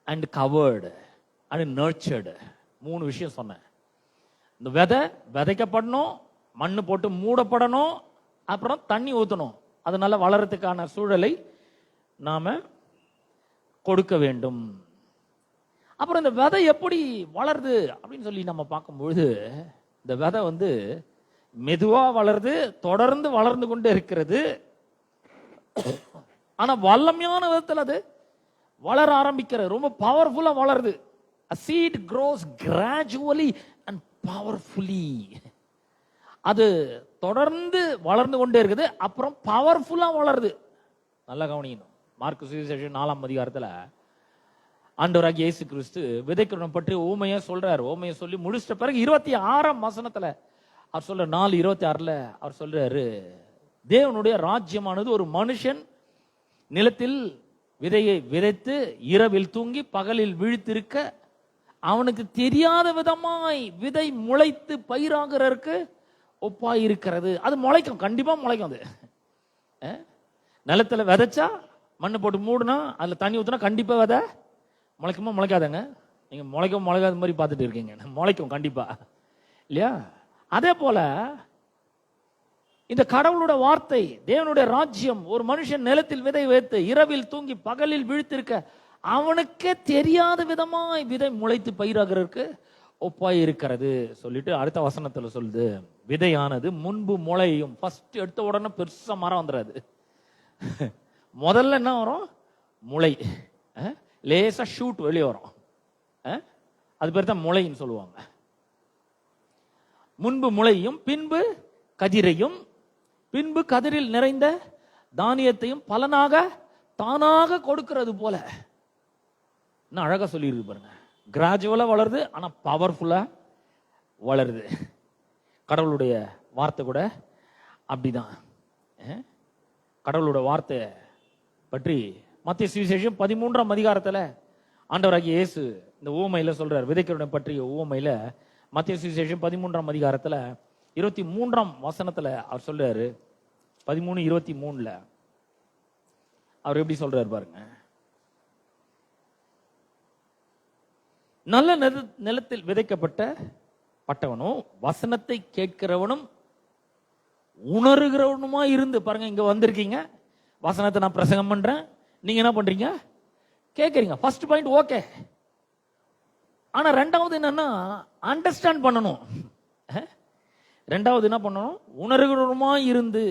and covered and nurtured. மூணு விஷயம் சொன்னேன். இந்த விதை விதைக்கப்படணும், மண்ணு போட்டு மூடப்படணும், அப்புறம் தண்ணி ஊற்றணும், அதனால வளர்றதுக்கான சூழலை நாம கொடுக்க வேண்டும். அப்புறம் இந்த விதை எப்படி வளருது அப்படின்னு சொல்லி நம்ம பார்க்கும்பொழுது, இந்த விதை மெதுவா வளருது, தொடர்ந்து வளர்ந்து கொண்டே இருக்கிறது. ஆனா வல்லமையான விதத்தில் அது வளர ஆரம்பிக்கிறது, ரொம்ப பவர்ஃபுல்லா வளருது. A seed grows gradually and powerfully. அது தொடர்ந்து வளர்ந்து கொண்டே இருக்குது, அப்புறம் பவர்ஃபுல்லா வளருது. நல்லா கவனிக்கணும். மார்க்கு சுவிசேஷம் 4ஆம் அதிகாரத்துல ஆண்டவராகிய இயேசு கிறிஸ்து விதைக்கிறவனை பற்றி ஊமையா சொல்றாரு. ஊமையை சொல்லி முடிச்சிட்ட பிறகு 26ஆம் வசனத்துல அவர் சொல்ற 4:26 அவர் சொல்றாரு, தேவனுடைய ராஜ்யமானது ஒரு மனுஷன் நிலத்தில் விதையை விதைத்து இரவில் தூங்கி பகலில் விழித்திருக்க அவனுக்கு தெரியாத விதமாய் விதை முளைத்து பயிராகிறதுக்கு ஒப்பாய் இருக்கிறது. அது முளைக்கும், கண்டிப்பா முளைக்கும். அது நிலத்துல விதைச்சா மண்ணை போட்டு மூடுனா அதுல தண்ணி ஊத்துனா கண்டிப்பா விதை முளைக்குமா? முளைக்காதங்க. நீங்க முளைக்காத மாதிரி பார்த்துட்டு இருக்கீங்க. முளைக்கும் கண்டிப்பா, இல்லையா? அதே போல இந்த கடவுளோட வார்த்தை, தேவனுடைய ராஜ்யம் ஒரு மனுஷன் நிலத்தில் விதை வைத்து இரவில் தூங்கி பகலில் விழித்திருக்க அவனுக்கே தெரியாத விதமாய் விதை முளைத்து பயிராகிறதுக்கு ஒப்பாய் இருக்கிறது சொல்லிட்டு அடுத்த வசனத்துல சொல்லுது, விதையானது முன்பு முளையும். ஃபர்ஸ்ட் எடுத்த உடனே பெருசா மரம் வந்துடாது. முதல்ல என்ன வரும்? முளை, லேசா ஷூட் வெளியே வரும். அது பேர் தான் முளைன்னு சொல்லுவாங்க. முன்பு முளையும், பின்பு கதிரையும், பின்பு கதிரில் நிறைந்த தானியத்தையும் பலனாக தானாக கொடுக்கிறது போல. இன்னும் அழகா சொல்லியிருக்கு பாருங்க. கிராஜுவலா வளருது, ஆனா பவர்ஃபுல்லா வளருது. கடவுளுடைய வார்த்தை கூட அப்படிதான். கடவுளோட வார்த்தை பற்றி மத்திய சுவிசேஷம் 13ஆம் அதிகாரத்துல ஆண்டவராகிய இயேசு இந்த ஊமையில சொல்றார். விதைக்கிறவனை பற்றிய ஊமையில மத்திய சுவிசேஷம் 13ஆம் அதிகாரத்துல 23ஆம் வசனத்துல அவர் சொல்றாரு. 13:23 அவர் எப்படி சொல்றாரு பாருங்க. நல்ல நிலத்தில் விதைக்கப்பட்ட பட்டவனும் வசனத்தை கேட்கிறவனும் உணர்கிறவனுமா இருந்து பாருங்க. இங்க வந்திருக்கீங்க, வசனத்தை நான் பிரசங்கம் பண்றேன், நீங்க என்ன பண்றீங்க? கேட்கறீங்க. First point okay. ஆனா ரெண்டாவது என்னன்னா அண்டர்ஸ்டாண்ட் பண்ணணும். ரெண்டாவது என்ன பண்ணணும்? உணர்கிறவனுமா இருந்து.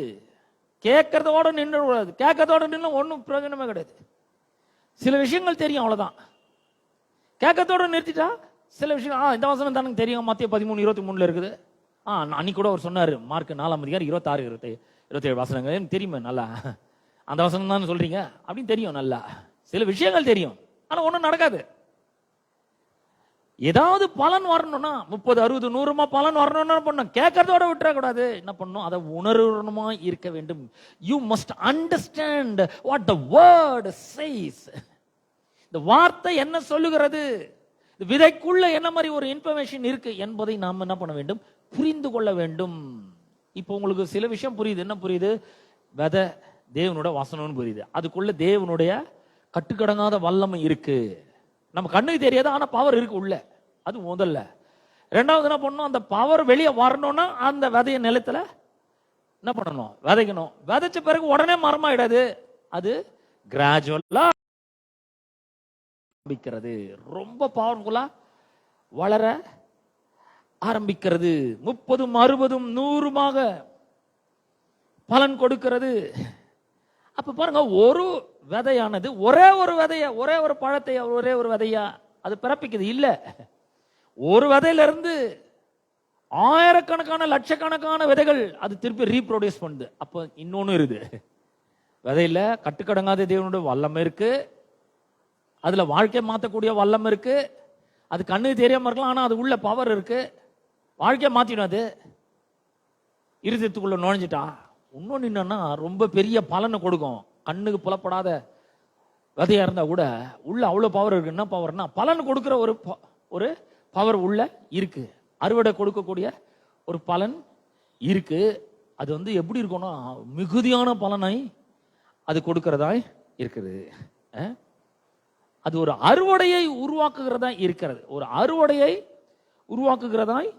கேட்கறதோட நின்று கூடாது. கேட்கறதோட நின்று ஒன்றும் பிரயோஜனமே கிடையாது. சில விஷயங்கள் தெரியும், அவ்வளவுதான். கேட்கறதோட நிறுத்திட்டா சில விஷயம் இந்த வசனம் தானே தெரியும், மத்திய 13:23 இருக்குது. அன்னைக்கு கூட அவர் சொன்னாரு, மார்க் 4ஆம் அதிகாரம் 26, 27 வசனங்கள் எனக்கு தெரியுமே நல்லா. அந்த வசனம் தான் சொல்றீங்க அப்படின்னு தெரியும் நல்லா. சில விஷயங்கள் தெரியும், ஆனா ஒன்றும் நடக்காது. ஏதாவது பலன் வரணும்னா 30, 60, 100 பலன் வரணும்னா பண்ணும். கேட்கறதோட விட்டுற கூடாது. என்ன பண்ணும்? அதை உணர்வுமா இருக்க வேண்டும். You must understand what the word chase. இந்த வார்த்தை என்ன சொல்லுகிறது, விதைக்குள்ள என்ன மாதிரி ஒரு இன்ஃபர்மேஷன் இருக்கு என்பதை நாம் என்ன பண்ண வேண்டும்? புரிந்து கொள்ள வேண்டும். இப்போ உங்களுக்கு சில விஷயம் புரியுது. என்ன புரியுது? விதை தேவனோட வசனம்னு புரியுது. அதுக்குள்ள தேவனுடைய கட்டுக்கடங்காத வல்லமை இருக்கு. நம்ம கண்ணுக்கு தெரியாது, ஆனா பவர் இருக்கு உள்ள. அது முதல்ல. ரெண்டாவது என்ன பண்ணணும்? அந்த பவர் வெளியே வரணும்னா அந்த விதைய நிலத்துல என்ன பண்ணணும்? விதைக்கணும். விதைச்ச பிறகு உடனே மரமாயிடாது. அது கிராஜுவலா ஆரம்பிக்கிறது, ரொம்ப பவர்ஃபுல்லா வளர ஆரம்பிக்கிறது. 30, 60, 100 பலன் கொடுக்கிறது. அப்ப பாருங்க, ஒரு விதையானது ஒரே ஒரு விதைய, ஒரே ஒரு பழத்தை, ஒரே ஒரு விதையா அது பிறப்பிக்குது இல்ல. ஒரு விதையில இருந்து ஆயிரக்கணக்கான லட்சக்கணக்கான விதைகள் அது திருப்பி ரீப்ரொடியூஸ் பண்ணுது. அப்ப இன்னொன்னு இருக்குது. விதையில கட்டுக்கடங்காத தேவனுடைய வல்லமை இருக்கு, அதுல வாழ்க்கை மாற்றக்கூடிய வல்லம் இருக்கு. அது கண்ணுக்கு தெரியாம இருக்கலாம், ஆனா அது உள்ள பவர் இருக்கு. வாழ்க்கையை மாத்திடும். அது இருதயத்துக்குள்ள நுழைஞ்சிட்டா இன்னொன்னு என்னன்னா ரொம்ப பெரிய பலனை கொடுக்கும். கண்ணுக்கு புலப்படாத விதையா இருந்தா கூட உள்ள அவ்வளவு பவர் இருக்கு. என்ன பவர்னா பலன் கொடுக்கிற ஒரு பவர் உள்ள இருக்கு. அறுவடை கொடுக்கக்கூடிய ஒரு பலன் இருக்கு. அது வந்து எப்படி இருக்கும்னா மிகுதியான பலனை அது கொடுக்கிறதாய் இருக்குது. அது ஒரு அறுவடையை உருவாக்குகிறதா இருக்கிறது. ஒரு அறுவடையை உருவாக்குகிறதாய்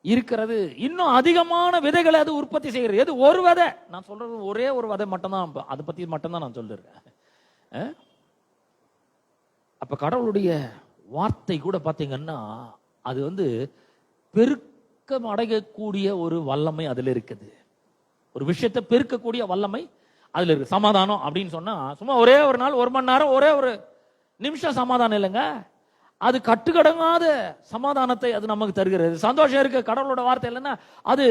இருக்கிறது. இன்னும் அதிகமான விதைகளை அது உற்பத்தி செய்கிறது. எது? ஒரு விதை. நான் சொல்றது ஒரே ஒரு விதை மட்டும்தான். அதை பத்தி மட்டும்தான் நான் சொல்லிருக்கேன். அப்ப கடவுளுடைய வார்த்தை கூட பாத்தீங்கன்னா அது வந்து பெருக்கம் அடையக்கூடிய ஒரு வல்லமை அதுல இருக்குது. ஒரு விஷயத்தை பெருக்கக்கூடிய வல்லமை அதுல இருக்கு சமாதானம் அப்படின்னு சொன்னா சும்மா ஒரே ஒரு நாள் 1 மணி நேரம் ஒரே ஒரு நிமிஷம் சமாதானம் இல்லைங்க. அது கட்டுக்கடங்காத சமாதானத்தை அது நமக்கு தருகிறது. சந்தோஷம் இருக்கு, கடவுளோட வார்த்தை இல்லைன்னா அது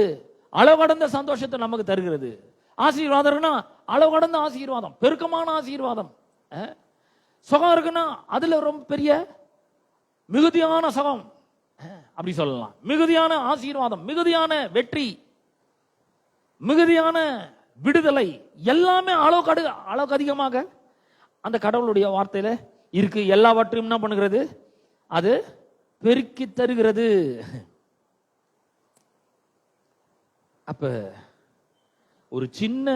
அளவு கடந்த சந்தோஷத்தை நமக்கு தருகிறது. ஆசீர்வாதம்னா அளவு கடந்த ஆசீர்வாதம், பெருக்கமான ஆசீர்வாதம். சுகம் இருக்குன்னா அதுல ரொம்ப பெரிய மிகுதியான சுகம் அப்படி சொல்லலாம். மிகுதியான ஆசீர்வாதம், மிகுதியான வெற்றி, மிகுதியான விடுதலை எல்லாமே அளவுக்கு அதிகமாக அந்த கடவுளுடைய வார்த்தையில இருக்கு. எல்லாவற்றையும் என்ன பண்ணுகிறது? அது பெருக்கி தருகிறது. அப்ப ஒரு சின்ன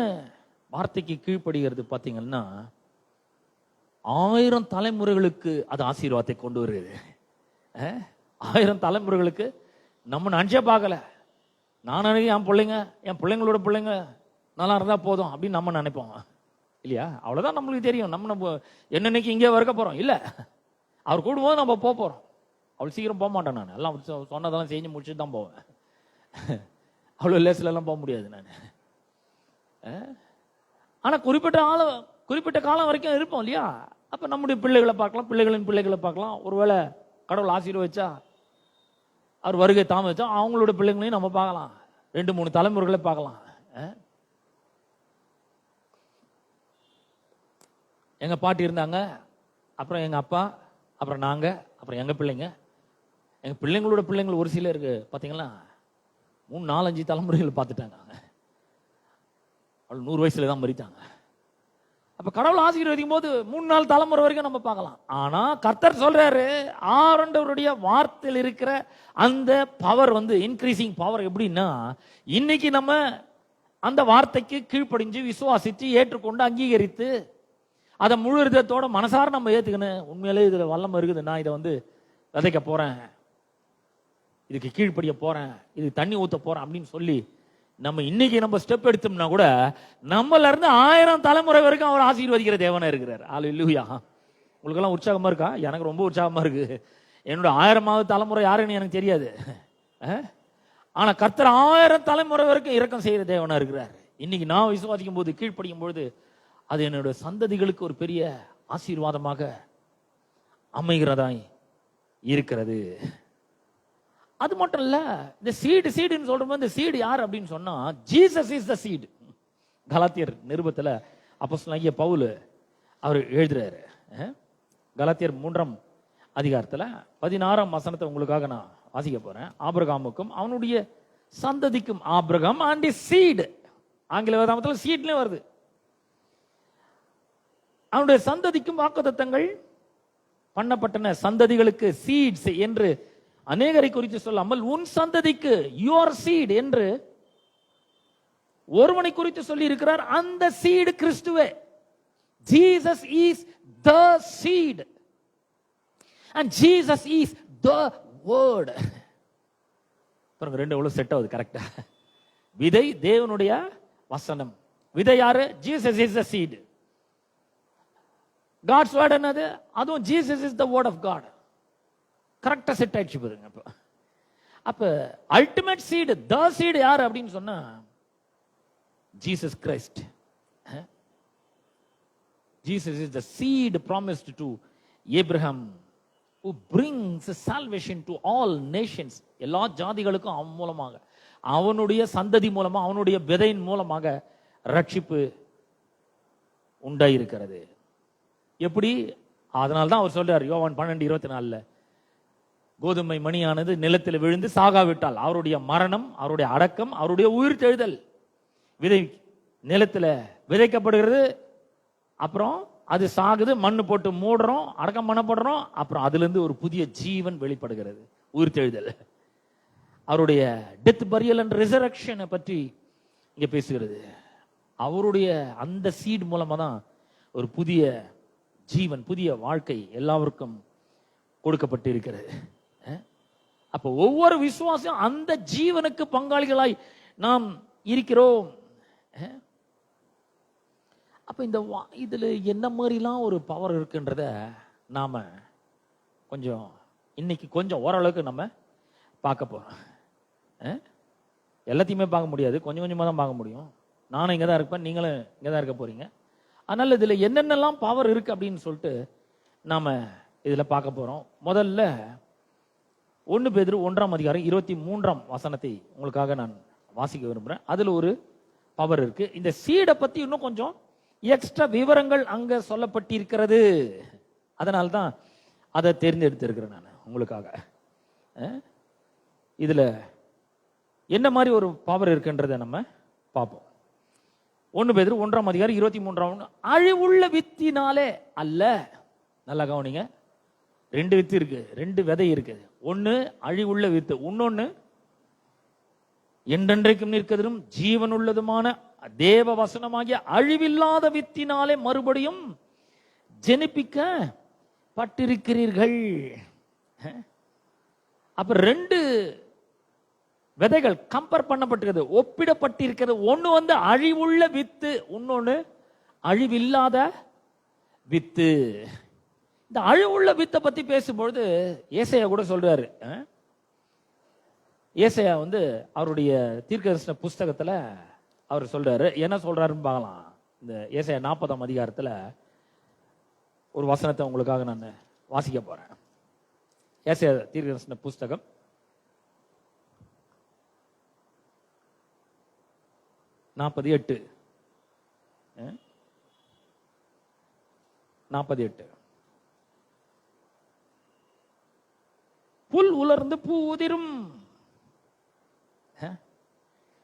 வார்த்தைக்கு கீழ்ப்படுகிறது பாத்தீங்கன்னா 1000 தலைமுறைகளுக்கு அது ஆசீர்வாதத்தை கொண்டு வருகிறது. 1000 தலைமுறைகளுக்கு நம்ம நினைச்சே பார்க்கல. நான் நினைக்கிறேன் என் பிள்ளைங்களோட பிள்ளைங்க நல்லா இருந்தா போதும் அப்படின்னு நம்ம நினைப்போம் இல்லையா? அவ்வளவுதான் நம்மளுக்கு தெரியும். நம்ம என்னன்னைக்கு இங்கே வறுக்க போறோம் இல்ல, அவர் கூடும்போது நம்ம போறோம். அவ்வளவு சீக்கிரம் போக மாட்டேன். நான் எல்லாம் சொன்னதெல்லாம் செஞ்சு முடிச்சுட்டு தான் போவேன். அவ்வளவு லேசில எல்லாம் போக முடியாது நான். ஆனா குறிப்பிட்ட காலம் வரைக்கும் இருப்போம் இல்லையா? அப்ப நம்முடைய பிள்ளைகளை பார்க்கலாம், பிள்ளைகளின் பிள்ளைகளை பார்க்கலாம். ஒருவேளை கடவுள் ஆசீர்வதிச்சா, அவர் வருகை தாமதிச்சா அவங்களோட பிள்ளைங்களையும் நம்ம பார்க்கலாம். 2-3 தலைமுறைகளை பார்க்கலாம். எங்க பாட்டி இருந்தாங்க, அப்புறம் எங்க அப்பா, அப்புறம் நாங்க, அப்புறம் எங்க பிள்ளைங்க, எங்க பிள்ளைங்களோட பிள்ளைங்கள் ஒரு சிலருக்கு பாத்தீங்களா 3-4-5 தலைமுறைகள் பார்த்துட்டாங்க. அவள் 100 வயசுல தான் மரித்தாங்க. அப்ப கடவுள் ஆசீர்வதிக்கும் போது 3-4 தலைமுறை வரைக்கும் நம்ம பார்க்கலாம். ஆனா கர்த்தர் சொல்றாரு, ஆண்டவருடைய வார்த்தையில் இருக்கிற அந்த பவர் இன்க்ரீசிங் பவர் எப்படின்னா, இன்னைக்கு நம்ம அந்த வார்த்தைக்கு கீழ்ப்படிஞ்சு விசுவாசித்து ஏற்றுக்கொண்டு அங்கீகரித்து அதை முழு இதத்தோட மனசார நம்ம ஏத்துக்கணும். உண்மையிலே இதுல வல்லமை இருக்குது, நான் இதை விதைக்க போறேன், இதுக்கு கீழ்ப்படிய போறேன், இதுக்கு தண்ணி ஊத்த போறேன் அப்படின்னு சொல்லி நம்ம இன்னைக்கு நம்ம ஸ்டெப் எடுத்தோம்னா கூட நம்மள இருந்து 1000 தலைமுறை வரைக்கும் அவர் ஆசீர்வதிக்கிற தேவனா இருக்கிறார். அல்லேலூயா. உங்களுக்கு எல்லாம் உற்சாகமா இருக்கா? எனக்கு ரொம்ப உற்சாகமா இருக்கு. என்னோட 1000வது தலைமுறை யாருன்னு எனக்கு தெரியாது. ஆனா கர்த்தர் 1000 தலைமுறை வரைக்கும் இரக்கம் செய்யற தேவனா இருக்கிறார். இன்னைக்கு நான் விசுவாசிக்கும் போது, கீழ்ப்படியும் பொழுது, அது என்னோட சந்ததிகளுக்கு ஒரு பெரிய ஆசீர்வாதமாக அமைகிறதாய் இருக்கிறது. அது மட்டும் இல்ல, இந்த சீடுன்னு சொல்றோம். இந்த சீடு யார் அப்படின்னு சொன்னா, ஜீசஸ் இஸ் த சீடு. கலாத்தியர் நிருபத்துல அப்போஸ்தலனாகிய பவுல் அவர் எழுதுறாரு. கலாத்தியர் 3ஆம் அதிகாரத்துல 16ஆம் வசனத்தை உங்களுக்காக நான் வாசிக்க போறேன். ஆபிரகாமுக்கும் அவனுடைய சந்ததிக்கும், ஆபிரகாம் அண்ட் ஹிஸ் சீட், ஆங்கில வேதாகமத்துல சீட்லயே வருது, அவனுடைய சந்ததிக்கும் வாக்குத்தத்தங்கள் பண்ணப்பட்டன. சந்ததிகளுக்கு சீட்ஸ் என்று அநேகரை குறித்து சொல்லாமல் உன் சந்ததிக்கு யுவர் சீட் என்று ஒருவனை குறித்து சொல்லி இருக்கிறார். அந்த சீடு கிறிஸ்துவே. Jesus is the seed and Jesus is the word. பாருங்க, 2 எவ்வளவு செட் ஆகுது கரெக்டா? விதை தேவனுடைய வசனம். விதை யாரு? Jesus is the seed. God's word என்னது? அதுவும் Jesus is the word of God. கரெக்டா செட் ஆயிடுச்சு பாருங்க. அப்ப அல்டிமேட் சீடு, த சீடு யாரு அப்படின்னு சொன்னா Jesus Christ. Jesus is the seed promised to Abraham who brings salvation to all nations. எல்லா ஜாதிகளுக்கும் அவன் மூலமாக, அவனுடைய சந்ததி மூலமா, அவனுடைய விதையின் மூலமாக ரட்சிப்பு உண்டாயிருக்கிறது. எப்படி? அதனால்தான் அவர் சொல்றார் யோவான் 12:24, கோதுமை மணியானது நிலத்தில் விழுந்து சாகாவிட்டால் அவருடைய மரணம், அவருடைய அடக்கம், அவருடைய உயிர் தெழுதல். விதை நிலத்தில் விதைக்கப்படுகிறது, அப்புறம் அது சாகுது, மண்ணு போட்டு மூடுறோம், அடக்கம் பண்ணப்படுறோம், அப்புறம் அதுல இருந்து ஒரு புதிய ஜீவன் வெளிப்படுகிறது, உயிர் தெழுதல். அவருடைய டெத், பரியல் அண்ட் ரிசரக்ஷனை பற்றி இங்க பேசுகிறது. அவருடைய அந்த சீட் மூலமா தான் ஒரு புதிய ஜீவன், புதிய வாழ்க்கை எல்லாருக்கும் கொடுக்கப்பட்டு இருக்கிறது. அப்ப ஒவ்வொரு விசுவாசம் அந்த ஜீவனுக்கு பங்காளிகளாய் நாம் இருக்கிறோம். அப்ப இதுல என்ன மாதிரிலாம் ஒரு பவர் இருக்குன்றத நாம இன்னைக்கு ஓரளவுக்கு நம்ம பார்க்க போறோம். எல்லாத்தையுமே பார்க்க முடியாது, கொஞ்சம் கொஞ்சமா தான் பார்க்க முடியும். நானும் இங்கே தான் இருப்பேன், நீங்களும் இங்கே தான் இருக்க போறீங்க. அதனால இதுல என்னென்னலாம் பவர் இருக்கு அப்படின்னு சொல்லிட்டு நாம இதுல பார்க்க போறோம். முதல்ல 1 பேதுரு 1ஆம் அதிகாரம் 23ஆம் வசனத்தை உங்களுக்காக நான் வாசிக்க விரும்புறேன். அதுல ஒரு பவர் இருக்கு. இந்த சீடை பத்தி இன்னும் கொஞ்சம் எக்ஸ்ட்ரா விவரங்கள் அங்க சொல்லப்பட்டிருக்கிறது. அதனால்தான் அதை தேர்ந்தெடுத்திருக்கிறேன் நான் உங்களுக்காக. இதுல என்ன மாதிரி ஒரு பவர் இருக்குன்றதை நம்ம பார்ப்போம். 1 பேதுரு 1ஆம் அதிகாரம் 23ஆம், அழிவுள்ள வித்தினாலே அல்ல. நல்லா கவனிங்க, 2 வித்து இருக்கு, 2 விதை இருக்கு. ஒன்னு அழிவுள்ள வித்து, இன்னொன்னு என்றென்றைக்கும் நிற்கிறதும் ஜீவனுள்ளதுமான தேவ வசனமாகிய அழிவில்லாத வித்தினாலே மறுபடியும் ஜெனிப்பிக்க பட்டிருக்கிறீர்கள். அப்ப 2 விதைகள் கம்பேர் பண்ணப்பட்டிருக்கிறது, ஒப்பிடப்பட்டிருக்கிறது. ஒன்னு வந்து அழிவுள்ள வித்து, இன்னொன்னு அழிவில்லாத வித்து. இந்த அழிவுள்ள வித்தை பத்தி பேசும்பொழுது ஏசாயா கூட சொல்றாரு. ஏசாயா வந்து அவருடைய தீர்க்கதரிசன புஸ்தகத்துல அவர் சொல்றாரு. என்ன சொல்றாருன்னு பார்க்கலாம். இந்த ஏசாயா 40ஆம் அதிகாரத்துல ஒரு வசனத்தை உங்களுக்காக நான் வாசிக்க போறேன். ஏசாயா தீர்க்கதரிசன புஸ்தகம் 48. புல் உலர்ந்து பூ உதிரும்.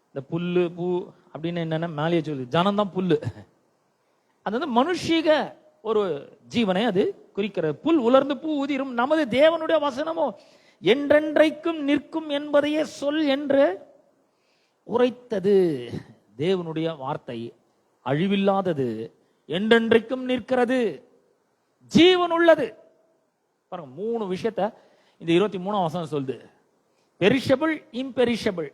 இந்த புல்லு பூ அப்படின்னு என்னன்னா மேலேயே சொல்லு, ஜனம்தான் புல்லு. அது வந்து மனுஷீக ஒரு ஜீவனை அது குறிக்கிறது. புல் உலர்ந்து பூ உதிரும், நமது தேவனுடைய வசனமோ என்றென்றைக்கும் நிற்கும் என்பதையே சொல் என்று உரைத்தது. தேவனுடைய வார்த்தை அழிவில்லாதது, என்றென்றைக்கும் நிற்கிறது, ஜீவன் உள்ளது. பாருங்க, 3 விஷயத்தை இந்த 23ஆம் வசனம் சொல்லுது. Perishable, imperishable,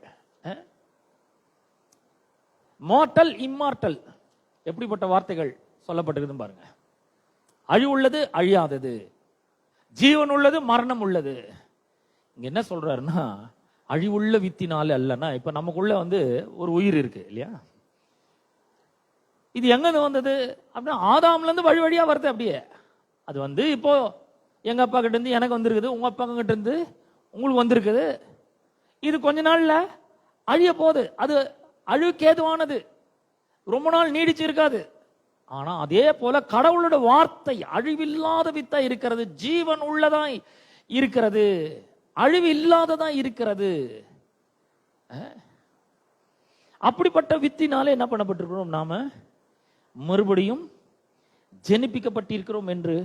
mortal, immortal. எப்படிப்பட்ட வார்த்தைகள் சொல்லப்பட்டிருக்கு பாருங்க. அழிவுள்ளது, அழியாதது, ஜீவன் உள்ளது, மரணம் உள்ளது. இங்க என்ன சொல்றாருன்னா, அழிவுள்ள வித்தினால அல்லனா, இப்ப நமக்குள்ள வந்து ஒரு உயிர் இருக்கு இல்லையா? இது எங்க வந்தது அப்படின்னா ஆதாம்ல இருந்து வழி வழியா வருது. அப்படியே அது வந்து இப்போ எங்க அப்பா கிட்ட இருந்து எனக்கு வந்திருக்குது, உங்க அப்பா கிட்ட இருந்து உங்களுக்கு வந்திருக்குது. இது கொஞ்ச நாள்ல அழிய போகுது. அது அழிவுக்கேதுவானது, ரொம்ப நாள் நீடிச்சு இருக்காது. ஆனா அதே போல கடவுளோட வார்த்தை அழிவில்லாத வித்தா இருக்கிறது, ஜீவன் உள்ளதாய் இருக்கிறது, அழிவு இல்லாததா இருக்கிறது. அப்படிப்பட்ட வித்தினாலே என்ன பண்ணப்பட்டிருக்கிறோம்? நாம மறுபடியும் ஜெனிப்பிக்கப்பட்டிருக்கிறோம் என்று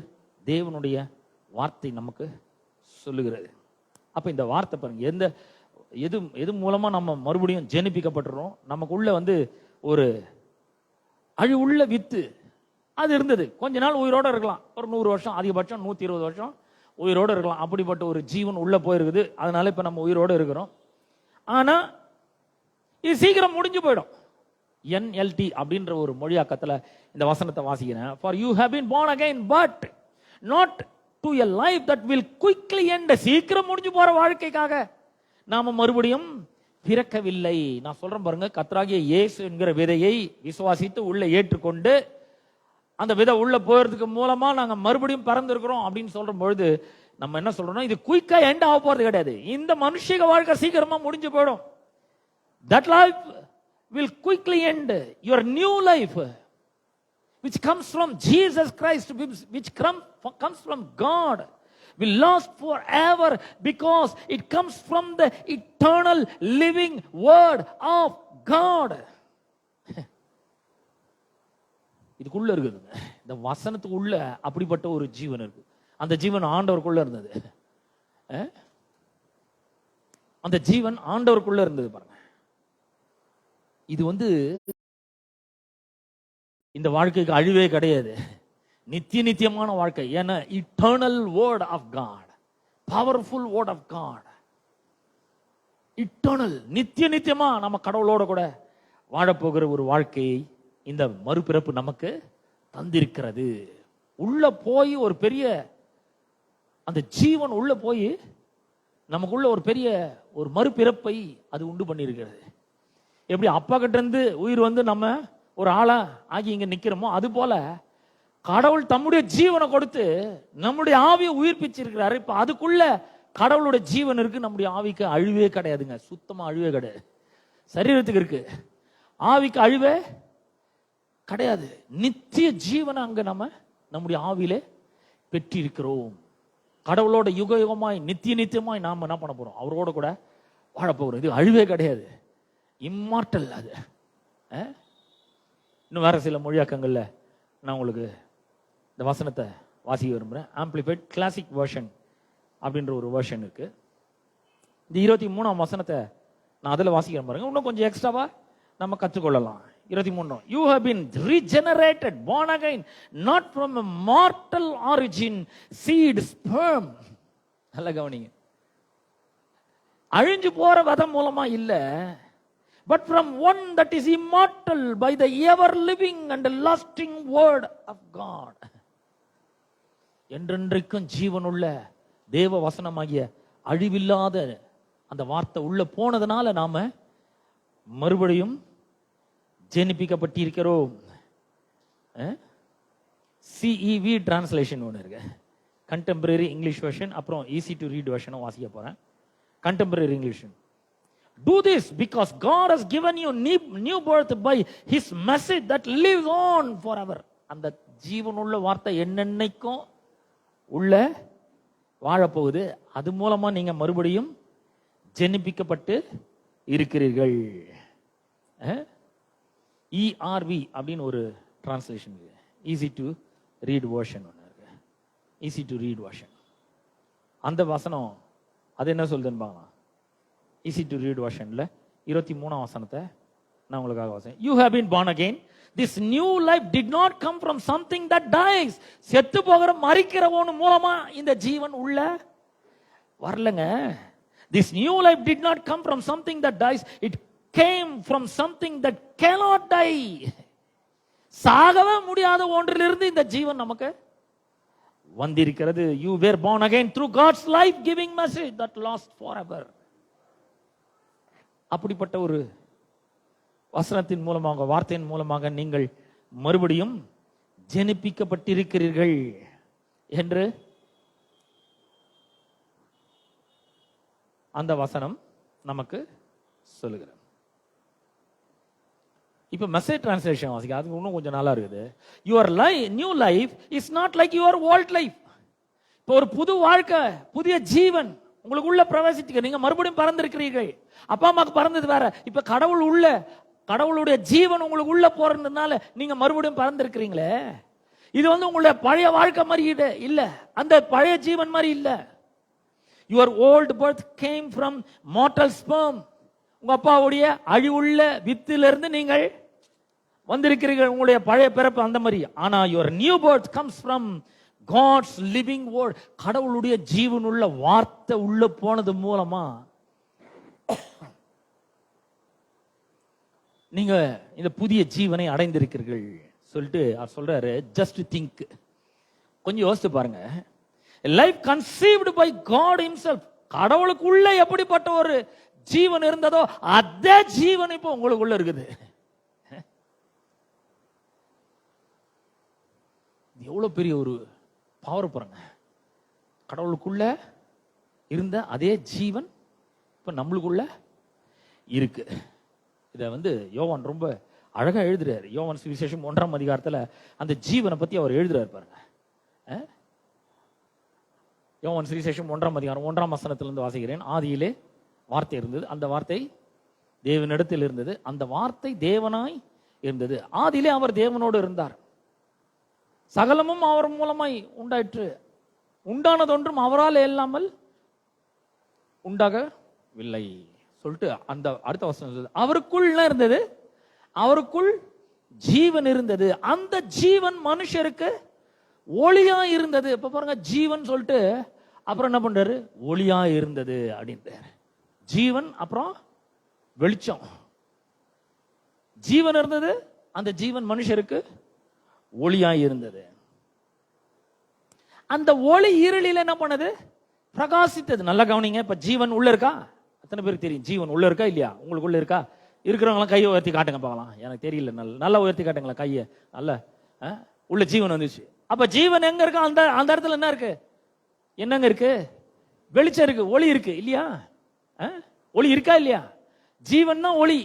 தேவனுடைய வார்த்தை நமக்கு சொல்லுகிறது. அப்ப இந்த வார்த்தை பாருங்க, எது மூலமா நம்ம மறுபடியும் ஜெனிப்பிக்கப்பட்டுறோம். நமக்குள்ள வந்து ஒரு அழிவுள்ள வித்து அது இருந்தது. கொஞ்ச நாள் உயிரோட இருக்கலாம், ஒரு 100 வருஷம், அதிகபட்சம் 120 வருஷம் உயிரோடு இருக்கலாம். அப்படிப்பட்ட ஒரு ஜீவன் உள்ள போயிருக்குது. அதனால இப்ப நம்ம உயிரோடு இருக்கிறோம். ஆனா இது சீக்கிரம் முடிஞ்சு போயிடும். NLT அப்படின்ற ஒரு மொழியாக்கத்துல இந்த வசனத்தை வாசிக்கிறேன். For you have been born again, but not to a life that will quickly end. சீக்கிரம் முடிஞ்சு போற வாழ்க்கைக்காக நாம மறுபடியும் பிறக்கவில்லை. நான் சொல்றேன் பாருங்க, கர்த்தராகிய இயேசு என்கிற விதையை விசுவாசித்து உள்ள ஏற்றுக்கொண்டு அந்த விதை உள்ள போறதுக்கு மூலமா நாங்க மறுபடியும் பிறந்திருக்கிறோம் அப்படின்னு சொல்ற பொழுது நம்ம என்ன சொல்றோம்? இது குயிக்கா எண்ட் ஆக போறது கிடையாது. இந்த மனுஷிக வாழ்க்கை சீக்கிரமா முடிஞ்சு போயிடும். That life will quickly end. Your new life, which comes from Jesus Christ, which comes from God, will last forever because it comes from the eternal living word of God. இதுக்குள்ள இருக்குது, இந்த வசனத்துக்குள்ள அப்படிப்பட்ட ஒரு ஜீவன் இருக்கு. அந்த ஜீவன் ஆண்டவருக்குள்ள இருந்தது. அந்த ஜீவன் ஆண்டவருக்குள்ள இருந்தது பாருங்க. இது வந்து இந்த வாழ்க்கைக்கு அழிவே கிடையாது, நித்தியமான வாழ்க்கை. ஏன்னா eternal word of God, powerful word of God, eternal, நித்தியமா நம்ம கடவுளோட கூட வாழப்போகிற ஒரு வாழ்க்கையை இந்த மறுபிறப்பு நமக்கு தந்திருக்கிறது. உள்ள போய் ஒரு பெரிய அந்த ஜீவன் உள்ள போய் நமக்குள்ள ஒரு பெரிய ஒரு மறுபிறப்பை அது உண்டு பண்ணியிருக்கிறது. எப்படி அப்பா கிட்ட இருந்து உயிர் வந்து நம்ம ஒரு ஆளா ஆகி இங்க நிக்கிறோமோ, அது போல கடவுள் தம்முடைய ஜீவனை கொடுத்து நம்முடைய ஆவியை உயிர்ப்பிச்சிருக்கிறாரு. இப்ப அதுக்குள்ள கடவுளுடைய ஜீவன் இருக்கு. நம்முடைய ஆவிக்கு அழிவே கிடையாதுங்க, சுத்தமா அழிவே கிடையாது. சரீரத்துக்கு இருக்கு, ஆவிக்கு அழிவே கிடையாது. நித்திய ஜீவனை அங்க நம்ம நம்முடைய ஆவியிலே பெற்றிருக்கிறோம். கடவுளோட யுக யுகமாய் நித்திய நித்தியமாய் நாம என்ன பண்ண போறோம்? அவரோட கூட வாழ போகிறோம். இது அழிவே கிடையாது, இம்மார்டல். அது இன்னும் வேற சில மொழியாக்கங்கள்ல நான் உங்களுக்கு இந்த வசனத்தை வாசிக்க விரும்புகிறேன். ஆம்பிளிஃபைட் கிளாசிக் வெர்ஷன் அப்படின்ற ஒரு வெர்ஷன் இருக்கு. இந்த 23ஆம் வசனத்தை நான் அதில் வாசிக்கிறேன் பாருங்க. இன்னும் கொஞ்சம் எக்ஸ்ட்ராவா நம்ம கற்றுக்கொள்ளலாம். 23. You have been regenerated, born again, not from a mortal origin, seed, sperm. நல்ல கவனிங்க. அழிஞ்சு போற விதம் மூலமா இல்ல, but from one that is immortal by the ever living and lasting word of God. என்றென்றைக்கும் ஜீவனுள்ள தேவ வசனமாகிய அழிவில்லாத அந்த வார்த்தை உள்ள போனதுனால நாம மறுபடியும் ஜெனிப்பிக்கப்பட்டிருக்கிறோம். CEV டிரான்ஸ்லேஷன் ஒன்று இருக்கு, கண்டெம்பரரி இங்கிலீஷ் வெர்ஷன். அப்புறம் ஈஸி டு ரீட் வெர்ஷனும் வாசிக்க போறேன். Contemporary English. Do this because God has given you new birth by His message that lives on forever. அந்த ஜீவனுள்ள வார்த்தை என்னென்னைக்கும் உள்ள வாழப்போகுது. அது மூலமா நீங்க மறுபடியும் ஜெனிப்பிக்கப்பட்டு இருக்கிறீர்கள். ERV அப்படின்னு ஒரு translation, easy to read version ஒன்று இருக்கு, ஈஸி டு ரீட் வெர்ஷன். அந்த வசனம் அது என்ன சொல்லுதுன்னு பார்க்கலாம். ஈஸி டு ரீட் வெர்ஷன்ல 23ஆம் வசனத்தை நான் உங்களுக்காக வாசிக்கிறேன். You have been born again. This new life did not come from something that dies. செத்து போகிற மரிக்கிறவன் மூலமா இந்த ஜீவன் உள்ள வரலங்க. This new life did not come from something that dies. It came from something that cannot die. சாகவே முடியாத ஒன்றிலிருந்து இந்த ஜீவன் நமக்கு வந்திருக்கிறது. You were born again through God's life giving message that lasts forever. அப்படிப்பட்ட ஒரு வசனத்தின் மூலமாக, வார்த்தையின் மூலமாக நீங்கள் மறுபடியும் ஜெனிப்பிக்கப்பட்டிருக்கிறீர்கள் என்று அந்த வசனம் நமக்கு சொல்லுகிறது. இப்ப மெசேஜ் டிரான்ஸ்லேஷன் வாசிக்க, அது இன்னும் கொஞ்சம் நல்லா இருக்குது. Your new life is not like your volt life. இப்போ ஒரு புது வாழ்க்கை, புதிய ஜீவன் உங்களுக்குள்ள பிரவேசித்து நீங்க மறுபடியும் பறந்திருக்கிறீர்கள். அப்பா அம்மாக்கு பறந்தது வேற, இப்ப கடவுள் உள்ள, கடவுளுடைய ஜீவன் உங்களுக்கு உள்ள போறதுனால நீங்க மறுபடியும் பறந்திருக்கிறீங்களே. இது வந்து உங்களுடைய பழைய வாழ்க்கை மாதிரி இல்ல, அந்த பழைய ஜீவன் மாதிரி இல்ல. Your old birth came from mortal sperm. உங்க அப்பாவுடைய அழிவுள்ள வித்திலிருந்து நீங்கள் வந்திருக்கிறீர்கள், உங்களுடைய பழைய பிறப்பு அந்த மாதிரி. ஆனா your new birth comes from God's living word. கடவுளுடைய ஜீவனுள்ள வார்த்தை உள்ள போனது மூலமா நீங்க இந்த புதிய ஜீவனை அடைந்திருக்கிறீர்கள் சொல்லிட்டு அவர் சொல்றாரு. ஜஸ்ட் திங்க், கொஞ்சம் யோசித்து பாருங்க. Life conceived by God himself. கடவுளுக்குள்ள எப்படிப்பட்ட ஒரு ஜீவன் இருந்ததோ அதே ஜீவன் இப்போ உங்களுக்குள்ள இருக்குது. எவ்வளவு பெரிய ஒரு பவர் பாருங்க. கடவுளுக்குள்ள இருந்த அதே ஜீவன் இப்ப நம்மளுக்குள்ள இருக்கு. இதை வந்து யோவான் ரொம்ப அழகா எழுதுறாரு. யோவான் சுவிசேஷம் 1ஆம் அதிகாரத்துல அந்த ஜீவனை பத்தி அவர் எழுதுறாரு பாருங்க. யோவான் சுவிசேஷம் 1ஆம் அதிகாரம் 1ஆம் வசனத்திலிருந்து வாசிக்கிறேன். ஆதியிலே வார்த்தை இருந்தது, அந்த வார்த்தை தேவனிடத்தில் இருந்தது, அந்த வார்த்தை தேவனாய் இருந்தது, ஆதியிலே அவர் தேவனோடு இருந்தார், சகலமும் அவர் மூலமாய் உண்டாயிற்று, உண்டானதொன்றும் அவரால் இல்லாமல் உண்டாகவில்லை சொல்லிட்டு அந்த அடுத்த வசனம் அவருக்குள் இருந்தது, அவருக்குள் ஜீவன் இருந்தது, அந்த ஜீவன் மனுஷருக்கு ஒளியா இருந்தது. இப்ப பாருங்க, ஜீவன் சொல்லிட்டு அப்புறம் என்ன பண்றாரு, ஒளியா இருந்தது அப்படின்றாரு. ஜீவன் அப்புறம் வெளிச்சம். ஜீவன் இருந்தது, அந்த ஜீவன் மனுஷருக்கு ஒளியாய் இருந்தது. அந்த ஒளி இருளில் என்ன பண்ணது, பிரகாசித்தது. நல்லா கவனிங்க. இப்ப ஜீவன் உள்ள இருக்கா? எத்தனை பேருக்கு தெரியும் ஜீவன் உள்ள இருக்கா இல்லையா? உங்களுக்குள்ள இருக்கா? இருக்கிறவங்களாம் கையை உயர்த்தி காட்டுங்க பார்க்கலாம். எனக்கு தெரியல, நல்லா உயர்த்தி காட்டுங்களா கையை. நல்ல உள்ள ஜீவன் வந்துச்சு. அப்ப ஜீவன் எங்க இருக்கு? அந்த அந்த இடத்துல என்ன இருக்கு? என்னங்க இருக்கு? வெளிச்சம் இருக்கு, ஒளி இருக்கு இல்லையா? ஒளி இருக்கா இல்லையா? ஜீவன் தான் ஒளி.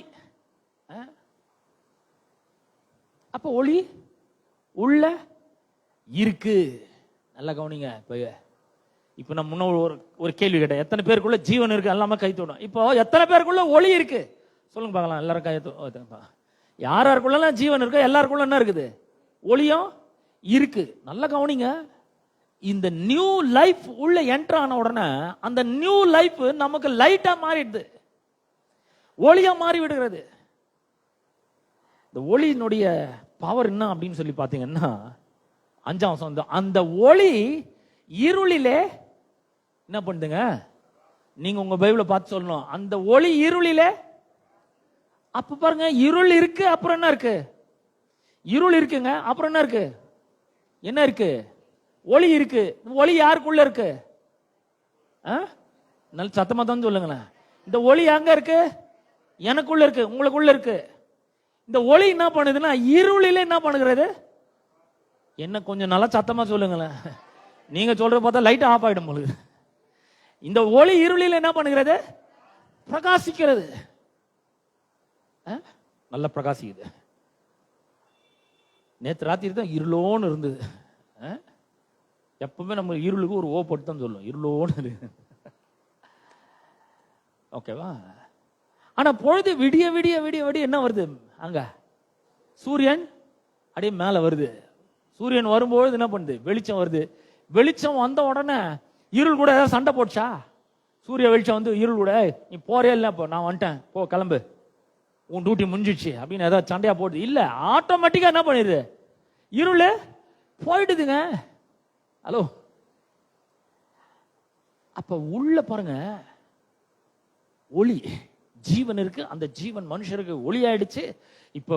அப்ப ஒளி உள்ள இருக்கு. நல்லா கவனிங்க. இப்ப நம்ம முன்ன ஒரு கேள்வி கேட்டேன், எத்தனை பேருக்குள்ள ஜீவன் இருக்கு? எல்லாமே கை தோணும். இப்போ எத்தனை பேருக்குள்ள ஒளி இருக்கு சொல்லுங்க பார்க்கலாம். எல்லாரும் கை யாருக்குள்ள ஜீவன் இருக்கு, எல்லாருக்குள்ள என்ன இருக்குது? ஒளியும் இருக்கு. நல்லா கவனிங்க. இந்த நியூ லைஃப் உள்ள என்டர் ஆன உடனே அந்த நியூ லைஃப் நமக்கு லைட்டா மாறிடுது, ஒளியா மாறி விடுகிறது. இந்த ஒளியினுடைய பவர் என்ன அப்படின்னு சொல்லி பாத்தீங்கன்னா, 5ஆம் வசனம், அந்த ஒளி இருளிலே என்ன பண்ணுதுங்க? நீங்க உங்க பைபிளை பார்த்து சொல்லணும், அந்த ஒளி இருளிலே. அப்ப பாருங்க, இருள் இருக்கு, அப்புறம் என்ன இருக்கு? இருள் இருக்குங்க, அப்புறம் என்ன இருக்கு? என்ன இருக்கு? ஒளி இருக்கு. ஒளி யாருக்குள்ள இருக்கு? நல்ல சத்தமா தான் சொல்லுங்களேன். இந்த ஒளி எங்க இருக்கு? எனக்குள்ள இருக்கு, உங்களுக்குள்ள இருக்கு. இந்த ஒளி என்ன பண்ணுதுன்னா இருளில என்ன பண்ணுகிறது? என்ன கொஞ்சம் நல்லா சத்தமா சொல்லுங்களேன். நீங்க சொல்ற பார்த்தா லைட் ஆஃப் ஆயிடும் போது. இந்த ஒளி இருளில என்ன பண்ணுகிறது? பிரகாசிக்கிறது. நல்ல பிரகாசிக்குது. நேற்று ராத்திரி தான் இருளோன்னு இருந்தது. எப்பவுமே நம்ம இருளுக்கு ஒரு ஓ போட்டு தான் சொல்லுவோம், இருளோன்னு. ஓகேவா? ஆனா பொழுது விடிய விடிய விடிய விடிய என்ன வருது? அங்க சூரியன் அப்படியே மேல வருது. சூரியன் வரும்போது என்ன பண்ணுது? வெளிச்சம் வருது. வெளிச்சம் வந்த உடனே இருள் கூட ஏதாவது சண்டை போடுச்சா? சூரிய வெளிச்சம் வந்து இருள் கூட, நீ போறே இல்லை, இப்போ நான் வந்துட்டேன், போ கிளம்பு, உன் டியூட்டி முடிஞ்சிடுச்சு அப்படின்னு ஏதாவது சண்டையா போடுது? இல்ல, ஆட்டோமேட்டிக்கா என்ன பண்ணிடுது? இருள் போயிடுதுங்க. ஹலோ, அப்ப உள்ள பாருங்க, ஒளி ஜீவன் இருக்கு. அந்த ஜீவன் மனுஷருக்கு ஒளி ஆயிடுச்சு. இப்போ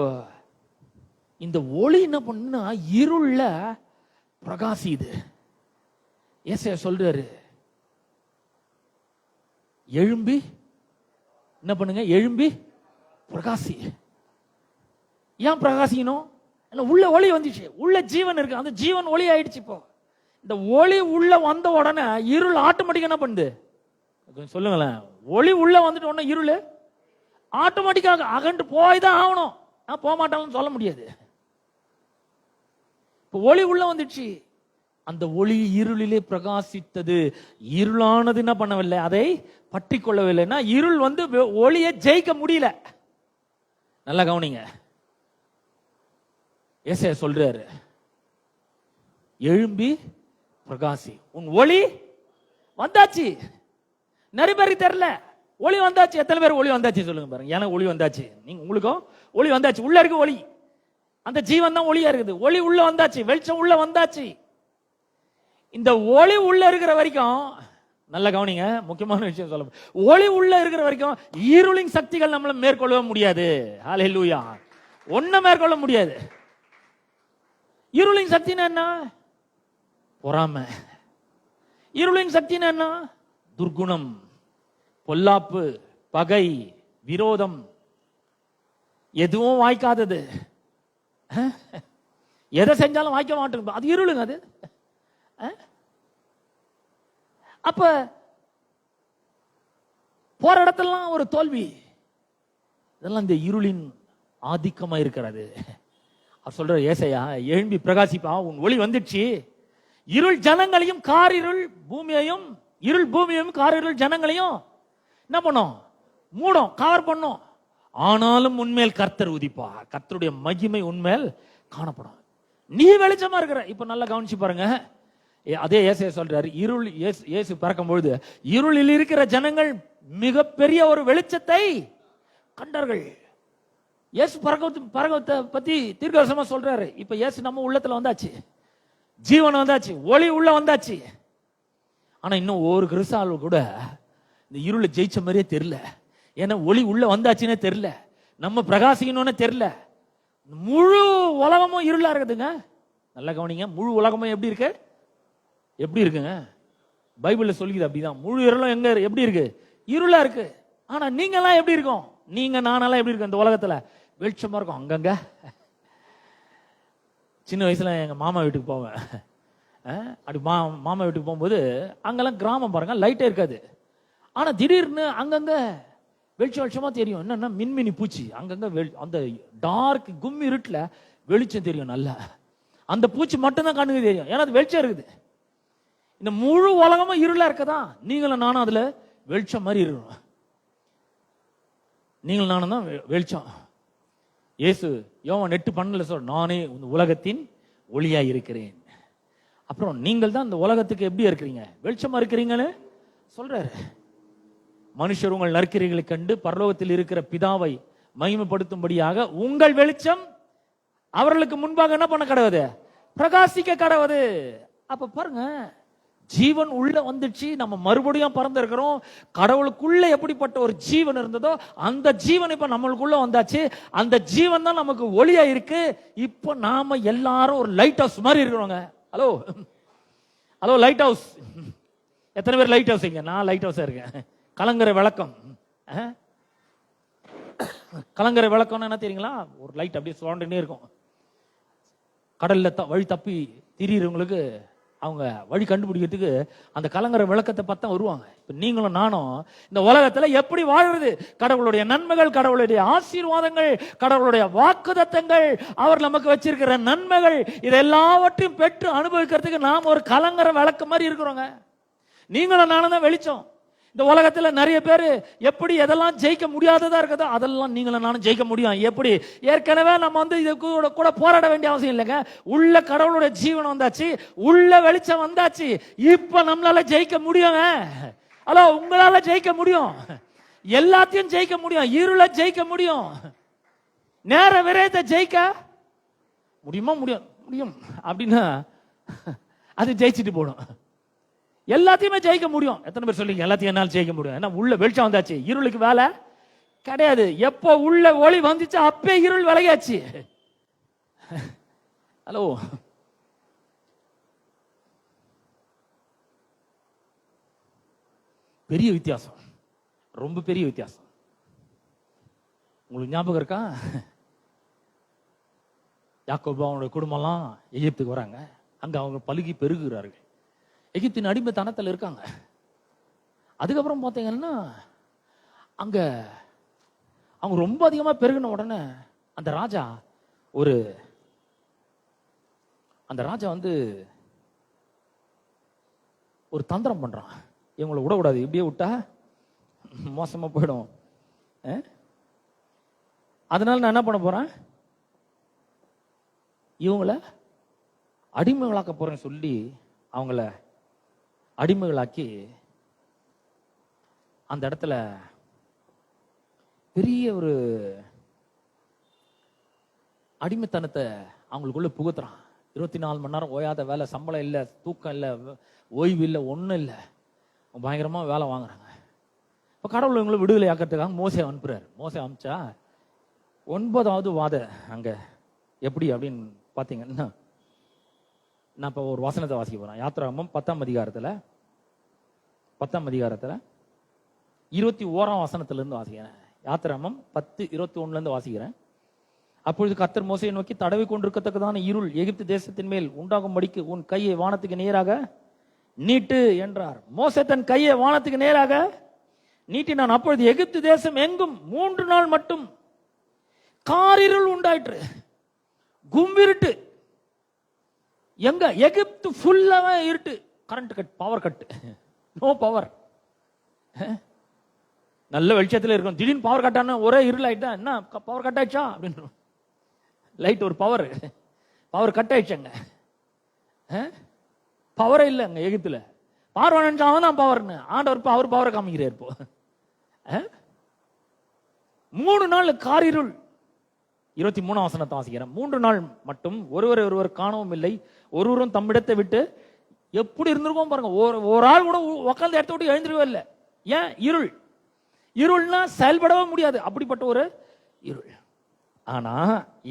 இந்த ஒளி என்ன பண்ணுன்னா இருள்ல பிரகாசிது. ஏசாயா சொல்றாரு, எழும்பி என்ன பண்ணுங்க? எழும்பி பிரகாசி. ஏன் பிரகாசிக்கணும்? உள்ள ஒளி வந்துச்சு, உள்ள ஜீவன் இருக்கு, அந்த ஜீவன் ஒளி ஆயிடுச்சு. இப்போ இந்த ஒளி உள்ள வந்த உடனே இருள் ஆட்டோமேட்டிக்கா என்ன பண்ணுது? சொல்லுங்களேன். ஒளி உள்ள வந்துட்டு உடனே இருள் ஆட்டோமேட்டிக்காக அகண்டு போய் தான் ஆகணும். நான் போக மாட்டாங்கன்னு சொல்ல முடியாது. இப்போ ஒளி உள்ள வந்துடுச்சு. அந்த ஒளி இருளிலே பிரகாசித்தது. இருளானது என்ன பண்ணவில்லை? அதை பற்றி கொள்ளவில்லைன்னா இருள் வந்து ஒளியை ஜெயிக்க முடியல. நல்லா கவனிங்க. ஏசாயா சொல்றாரு, எழும்பி பிரகாசி, உன் ஒளி வந்தாச்சு. நிறைய பேருக்கு தெரியல, ஒளி வந்தாச்சு. எத்தனை பேர் ஒளி வந்தாச்சு சொல்லுங்க பாருங்க. எனக்கு ஒளி வந்தாச்சு, நீங்க உங்களுக்கும் ஒளி வந்தாச்சு. உள்ள இருக்கு ஒளி, அந்த ஜீவன் தான் ஒளியா இருக்குது. ஒளி உள்ள வந்தாச்சு, வெளிச்சம் உள்ள வந்தாச்சு. இந்த ஒளி உள்ள இருக்கிற வரைக்கும் நல்ல கவனிங்க, முக்கியமான விஷயம் சொல்ல, ஒளி உள்ள இருக்கிற வரைக்கும் இருளின் சக்திகள் நம்மள மேற்கொள்ளவே முடியாது. ஹல்லேலூயா. ஒன்ன மேற்கொள்ள முடியாது. இருளின் சக்தினா என்ன? பொறாமை. இருளின் சக்தினா என்ன? துர்குணம், பொல்லாப்பு, பகை, விரோதம், எதுவும் வாய்க்காதது. எதை செஞ்சாலும் வாய்க்க மாட்டேங்குது, அது இருளுங்க. அது அப்ப போற இடத்தெல்லாம் ஒரு தோல்வி. இதெல்லாம் இந்த இருளின் ஆதிக்கமா இருக்கிறது. அவர் சொல்ற, ஏசாயா, எழும்பி பிரகாசிப்பா, உன் ஒளி வந்துடுச்சு. இருள் ஜனங்களையும் காரிருள் பூமியையும், இருள் பூமியையும் காரிருள் ஜனங்களையும் என்ன பண்ணும்? மூடும், கவர் பண்ணும். ஆனாலும் உன்மேல் கர்த்தர் உதிப்பார், கர்த்தருடைய மகிமை உன்மேல் காணப்படும். நீ வெளிச்சமா இருக்கிற. இப்ப நல்லா கவனிச்சு பாருங்க. அதே ஏசாயா சொல்றாரு, இருள் இயேசு பிறக்கும் பொழுது இருளில் இருக்கிற ஜனங்கள் மிகப்பெரிய ஒரு வெளிச்சத்தை கண்டார்கள். இயேசு பரகத்தை பத்தி தீர்க்கதரிசனமா சொல்றாரு. இப்ப இயேசு நம்ம உள்ளத்துல வந்தாச்சு, ஜீவன் வந்தாச்சு, ஒளி உள்ள வந்தாச்சு. ஆனா இன்னும் ஒரு கிறிஸ்தவ கூட இந்த இருளை ஜெயிச்ச மாதிரியே தெரியல. ஏன்னா ஒளி உள்ள வந்தாச்சுன்னே தெரியல, நம்ம பிரகாசிக்கணும்னு தெரியல. முழு உலகமும் இருளா இருக்குதுங்க. நல்லா கவனிங்க, முழு உலகமும் எப்படி இருக்கு? எப்படி இருக்குங்க? பைபிள்ல சொல்லிக்குது அப்படிதான். முழு இருளும் எங்க எப்படி இருக்கு? இருளா இருக்கு. ஆனா நீங்க எல்லாம் எப்படி இருக்கும்? நீங்க நானெல்லாம் எப்படி இருக்கு இந்த உலகத்துல? வெளிச்சமா இருக்கும் அங்கங்க. சின்ன வயசுல எங்க மாமா வீட்டுக்கு போவேன். அப்படி மாமா வீட்டுக்கு போகும்போது அங்கெல்லாம் கிராமம் பாருங்க, லைட்டே இருக்காது. ஆனா திடீர்னு அங்கங்க வெளிச்சமா தெரியும். என்னன்னா மின்மினி பூச்சி அங்கங்க அந்த டார்க் கும்மி இருட்டுல வெளிச்சம் தெரியும் நல்லா. அந்த பூச்சி மட்டும்தான் கண்ணுக்கு தெரியும், ஏன்னா அது வெளிச்சம் இருக்குது. இந்த முழு உலகமும் இருளா இருக்கதான், நீங்களும் நானும் அதுல வெளிச்சம் மாதிரி இருக்கணும். நீங்களும் நானும் தான் வெளிச்சம். இயேசு யோவான் 8:12 சொல்ற, நானே இந்த உலகத்தின் ஒளியா இருக்கிறேன். அப்புறம் நீங்கள் தான் இந்த உலகத்துக்கு எப்படி இருக்கிறீங்க? வெளிச்சமா இருக்கிறீங்கன்னு சொல்றாரு. மனுஷர் உங்கள் நற்கிரிகளை கண்டு பரலோகத்தில் இருக்கிற பிதாவை மகிமைப்படுத்தும்படியாக உங்கள் வெளிச்சம் அவர்களுக்கு முன்பாக என்ன பண்ண கடவுது? பிரகாசிக்க கடவுது. அப்ப பாருங்க, ஜீவன் உள்ள வந்துச்சு, நம்ம மறுபடியும் பறந்திருக்கிறோம். கடவுளுக்குள்ள எப்படிப்பட்ட ஒரு ஜீவன் இருந்ததோ அந்த ஜீவன் இப்ப நம்மளுக்குள்ள வந்தாச்சு. அந்த ஜீவன் தான் நமக்கு ஒளியா இருக்கு. இப்ப நாம எல்லாரும் ஒரு லைட் ஹவுஸ் மாதிரி இருக்கிறோங்க. Hello hello, light house. எத்தனை பேர் லைட் ஹவுஸ்? இங்க நான் லைட் ஹவுஸா இருக்கேன். கலங்கரை விளக்கம். கலங்கரை விளக்கம்னு என்ன தெரியுங்களா? ஒரு லைட் அப்படியே சுரண்டுனே இருக்கும். கடல்ல வழி தப்பி திரியிறவங்களுக்கு அவங்க வழி கண்டுபிடிக்கிறதுக்கு அந்த கலங்கரை விளக்கத்தை பார்த்தா வருவாங்க. இப்ப நீங்களும் நானும் இந்த உலகத்துல எப்படி வாழ்றது? கடவுளுடைய நன்மைகள், கடவுளுடைய ஆசீர்வாதங்கள், கடவுளுடைய வாக்குத்தத்தங்கள், அவர் நமக்கு வச்சிருக்கிற நன்மைகள், இது எல்லாவற்றையும் பெற்று அனுபவிக்கிறதுக்கு நாம் ஒரு கலங்கரை விளக்கு மாதிரி இருக்கிறோங்க. நீங்களும் நானும் தான் வெளிச்சம். இந்த உலகத்துல நிறைய பேர் எப்படி எதெல்லாம் ஜெயிக்க முடியாததா இருக்கதோ அதெல்லாம் நீங்களும் நானும் ஜெயிக்க முடியும். எப்படி? ஏற்கனவே நம்ம வந்து இது கூட போராட வேண்டிய அவசியம் இல்லைங்க. உள்ள கடவுளுடைய ஜீவன் வந்தாச்சு, உள்ள வெளிச்சம் வந்தாச்சு. இப்ப நம்மளால ஜெயிக்க முடியுங்க. ஹலோ, உங்களால ஜெயிக்க முடியும். எல்லாத்தையும் ஜெயிக்க முடியும். இருளை ஜெயிக்க முடியும். நேர விரயத்தை ஜெயிக்க முடியுமா? முடியும் அப்படின்னா அது ஜெயிச்சுட்டு போடும். எல்லாத்தையுமே ஜெயிக்க முடியும். எத்தனை பேர் சொல்லிங்க எல்லாத்தையும் என்னால் ஜெயிக்க முடியும்? ஏன்னா உள்ள வெளிச்சம் வந்தாச்சு, இருளுக்கு வேலை கிடையாது. எப்போ உள்ள ஒளி வந்துச்சு அப்பே இருள் விலகியாச்சு. ஹலோ, பெரிய வித்தியாசம், ரொம்ப பெரிய வித்தியாசம். உங்களுக்கு ஞாபகம் இருக்கா? யாக்கோபு அவனுடைய குடும்பம்லாம் எகிப்துக்கு வராங்க. அங்க அவங்க பலுகி பெருகுகிறார்கள். எகிப்தின் அடிமைத்தனத்தில் இருக்காங்க. அதுக்கப்புறம் பார்த்தீங்கன்னா அங்க அவங்க ரொம்ப அதிகமா பெருகின உடனே அந்த ராஜா வந்து ஒரு தந்திரம் பண்றான். இவங்களை விடக்கூடாது, இப்படியே விட்டா மோசமா போயிடும். அதனால நான் என்ன பண்ண போறேன்? இவங்களை அடிமைகளாக்க போறேன்னு சொல்லி அவங்கள அடிமைகளாக்கி அந்த இடத்துல பெரிய ஒரு அடிமைத்தனத்தை அவங்களுக்குள்ள புகுத்துறான். 24 மணி நேரம் ஓயாத வேலை, சம்பளம் இல்லை, தூக்கம் இல்லை, ஓய்வு இல்லை, ஒன்றும் இல்லை, பயங்கரமா வேலை வாங்குறாங்க. இப்போ கடவுள் இவங்களை விடுதலை ஆக்கிறதுக்காக மோசே அனுப்புறாரு. மோசே அனுப்பிச்சா 9வது வாத அங்க எப்படி அப்படின்னு பாத்தீங்கன்னா, நான் இப்போ ஒரு வசனத்தை வாசிக்க போறேன். யாத்திராகமம் 10ஆம் அதிகாரத்துல 21ஆம் வசனத்துல இருந்து வாசிக்கிறேன். யாத்திராகமம் 10:21 இருந்து வாசிக்கிறேன். அப்பொழுது கர்த்தர் மோசேயை நோக்கி, தடவி கொண்டிருக்கத்தக்கதான இருள் எகிப்து தேசத்தின் மேல் உண்டாகும்படிக்கு உன் கையை வானத்துக்கு நேராக நீட்டு என்றார். மோசே தன் கையை வானத்துக்கு நேராக நீட்டினான். அப்பொழுது எகிப்து தேசம் எங்கும் 3 நாள் மட்டும் காரிருள் உண்டாயிற்று, கும்பிருட்டு. எங்க? எகிப்து ஃபுல்லாவே இருட்டு. Current cut, power cut, no power. நல்ல வெளிச்சத்துல இருக்கும், திடீர்னு பவர் கட் ஆனா ஒரே இருள் ஆயிட்டா, என்ன பவர் கட் ஆயிடுச்சா அப்படின்னு லைட் ஒரு பவர் கட் ஆயிடுச்சுங்க. பவரே இல்லைங்க எகிப்துல. பார்வன் தான் பவர்னு ஆண்டவர் அவர் பவரை காமிக்கிறார். இப்போ 3 நாள் காரிருள். 23ஆம் வசனத்தை வாசிக்கிறேன். 3 நாள் மட்டும் ஒருவர் காணவும் இல்லை, ஒருவரும் தம்மிடத்தை விட்டு. எப்படி இருந்திருக்கோம் பாருங்க, ஒரு ஆள் கூட உட்கார்ந்த இடத்த விட்டு எழுந்திருவே இல்லை. ஏன்? இருள்னா செயல்படவே முடியாது, அப்படிப்பட்ட ஒரு இருள். ஆனா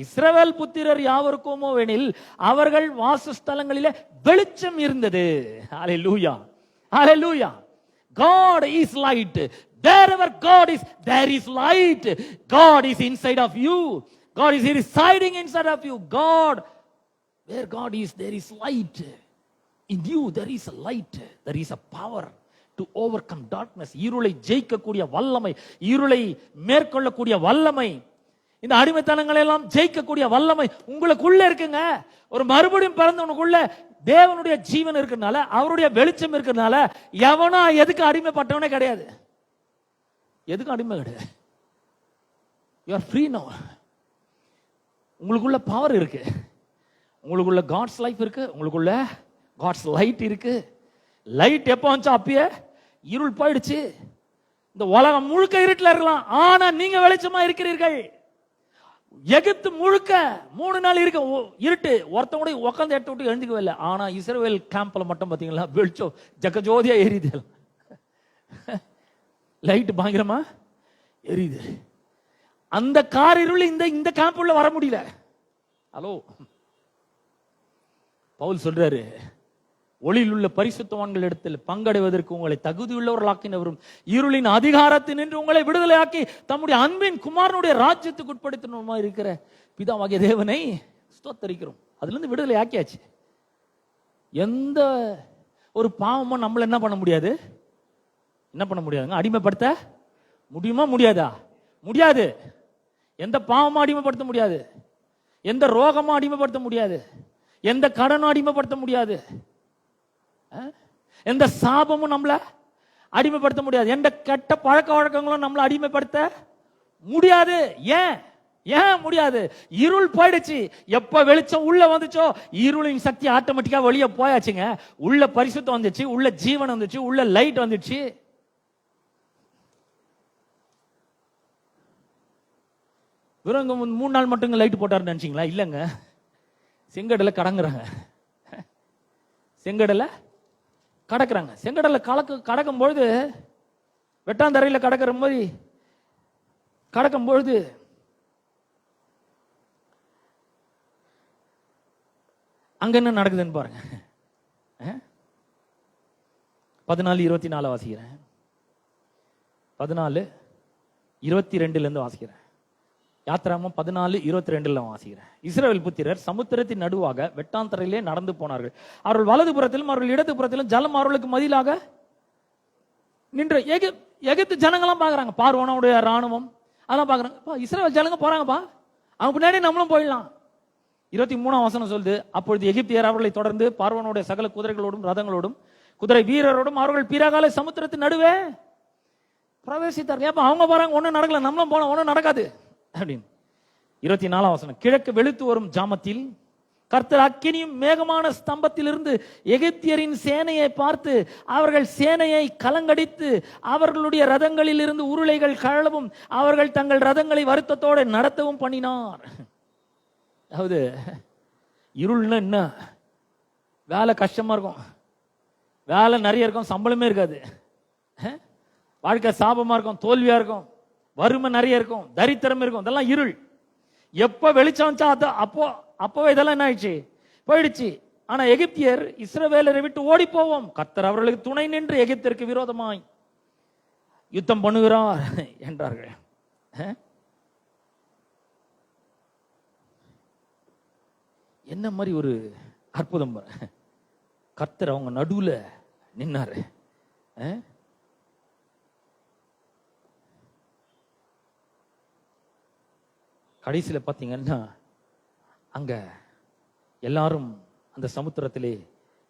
இஸ்ரவேல் புத்திரர் யாவருக்குமோ எனில் அவர்கள் வாசஸ்தலங்களிலே வெளிச்சம் இருந்தது. ஹல்லேலூயா, ஹல்லேலூயா. God is light. Wherever God is, there is light. God is inside of you. God is residing inside of you. God, where God is, there is light. In you there is a light. There is a power to overcome darkness. இருளை ஜெயிக்கக்கூடிய வல்லமை, இருளை மேற்கொள்ளக்கூடிய வல்லமை, இந்த அடிமைத்தனங்களை எல்லாம் ஜெயிக்கக்கூடிய வல்லமை உங்களுக்குள்ள இருக்குங்க. ஒரு மறுபடியும் பிறந்தவனுக்குள்ள தேவனுடைய ஜீவன் இருக்கிறதுனால, அவருடைய வெளிச்சம் இருக்கிறதுனால, எவனா எதுக்கு அடிமைப்பட்டவனே கிடையாது. எதுக்கு அடிமை கிடையாது. You are free now. உங்களுக்குள்ள பவர் இருக்கு. உங்களுக்குள்ள காட்ஸ் லைஃப் இருக்கு. உங்களுக்குள்ள காட்ஸ் லைட் இருக்கு. லைட் எப்போ வந்துச்சோ அப்பயே இருள் போயிடுச்சு. இந்த உலகம் முழுக்க இருட்டில் இருக்கலாம், ஆனா நீங்க வெளிச்சமா இருக்கிறீர்கள். எகிப்து முழுக்க 3 நாள் இருக்க இருட்டு, ஒருத்தன் கூட உட்காந்து எடுத்து விட்டு எழுந்துக்கவே இல்லை. ஆனா இஸ்ரவேல் கேம்ப்ல மட்டும் பாத்தீங்களா, வெளிச்சம் ஜகஜோதியா எரியுது. லைட் பயங்கரமா எரியுது. அந்த காரிருள் இந்த கேம்ப் உள்ள வர முடியல. ஹலோ, பவுல் சொல்றாரு, ஒளியில் உள்ள பரிசுத்தவான்கள் இடத்தில் பங்கடைவதற்கு உங்களை தகுதியுள்ளவர்களாக்கினவரும் இருளின் அதிகாரத்தினின்று உங்களை விடுதலையாக்கி தம்முடைய அன்பின் குமாரனுடைய ராஜ்யத்துக்கு உட்படுத்தணுமா இருக்கிற பிதாவாகிய தேவனை ஸ்தோத்தரிக்கிறோம். அதுல இருந்து விடுதலை ஆக்கியாச்சு. எந்த ஒரு பாவமும் நம்மள என்ன பண்ண முடியாது, என்ன பண்ண முடியாதுங்க, அடிமைப்படுத்த முடியுமா? முடியாதா? முடியாது. எந்த பாவமும் அடிமைப்படுத்த முடியாது, எந்த ரோகமும் அடிமைப்படுத்த முடியாது, எந்த கடனும் அடிமைப்படுத்த முடியாது, எந்த சாபமும் நம்மள அடிமைப்படுத்த முடியாது, எந்த கெட்ட பழக்க வழக்கங்களும் நம்மள அடிமைப்படுத்த முடியாது. ஏன் முடியாது? இருள் போயிடுச்சு. எப்ப வெளிச்சம் உள்ள வந்துச்சோ இருளின் சக்தி ஆட்டோமேட்டிக்கா வெளியே போயாச்சுங்க. உள்ள பரிசுத்தம் வந்துச்சு, உள்ள ஜீவன் வந்துச்சு, உள்ள லைட் வந்துச்சு. வெறும் 3 நாள் மட்டும் லைட் போட்டாருன்னு நினைச்சீங்களா? இல்லங்க, செங்கடலை கடங்குறாங்க. செங்கடலை கடக்குறாங்க. செங்கடலை கடக்கும் பொழுது, வெட்டாந்தரையில கடக்கிற மாதிரி கடக்கும் பொழுது அங்க என்ன நடக்குதுன்னு பாருங்க. 14:24 வாசிக்கிறேன். 14:22 இருந்து வாசிக்கிறேன். யாத்திராமம் 14:22 வாசிக்கிறேன். இஸ்ரவேல் புத்திரர் சமுத்திரத்தின் நடுவாக வெட்டாந்தரையிலே நடந்து போனார்கள். அவர்கள் வலது புறத்திலும் அவர்கள் இடது புறத்திலும் ஜலம் அவர்களுக்கு மதிலாக நின்று. எகிப்து ஜனங்கள்லாம் பாக்குறாங்க, பார்வோனுடைய ராணுவம் அதெல்லாம் பாக்குறாங்க. இஸ்ரவேல் ஜனங்க போறாங்கப்பா, அவங்க பின்னாடி நம்மளும் போயிடலாம். 23ஆம் வசனம் சொல்லுது, அப்பொழுது எகிப்தியர் அவர்களை தொடர்ந்து பார்வோனுடைய சகல குதிரைகளோடும் ரதங்களோடும் குதிரை வீரரோடும் அவர்கள் பிறகால சமுத்திரத்தின் நடுவே பிரவேசித்தார்கள். ஏப்பா அவங்க போறாங்க, ஒன்னும் நடக்கல, நம்மளும் போனோம், ஒன்னும் நடக்காது அப்படின்னு. 24ஆம் வசனம், கிழக்கு வெளுத்து வரும் ஜாமத்தில் கர்த்தர் அக்கினியும் மேகமான ஸ்தம்பத்திலிருந்து எகிப்தியரின் சேனையை பார்த்து அவர்கள் சேனையை கலங்கடித்து அவர்களுடைய ரதங்களில் இருந்து உருளைகள் கழலவும் அவர்கள் தங்கள் ரதங்களை வருத்தத்தோடு நடத்தவும் பண்ணினார். அதாவது இருள்னா என்ன? வேலை கஷ்டமா இருக்கும், வேலை நிறைய இருக்கும், சம்பளமே இருக்காது, வாழ்க்கை சாபமா இருக்கும், தோல்வியா இருக்கும், வறுமை நிறைய இருக்கும், தரித்திரம் இருக்கும். இதெல்லாம் இருள். எப்ப வெளிச்சம் வந்துச்சா அப்போ இதெல்லாம் என்ன ஆயிடுச்சு? போயிடுச்சு. ஆனா எகிப்தியர் இஸ்ரவேலரை விட்டு ஓடி போவோம், கர்த்தர் அவர்களுக்கு துணை நின்று எகிப்திற்கு விரோதமாய் யுத்தம் பண்ணுகிறார் என்றார்கள். என்ன மாதிரி ஒரு அற்புதம்! கர்த்தர் அவங்க நடுவுல நின்னாரு. கடைசியில பாத்தீங்கன்னா அங்க எல்லாரும் அந்த சமுத்திரத்திலே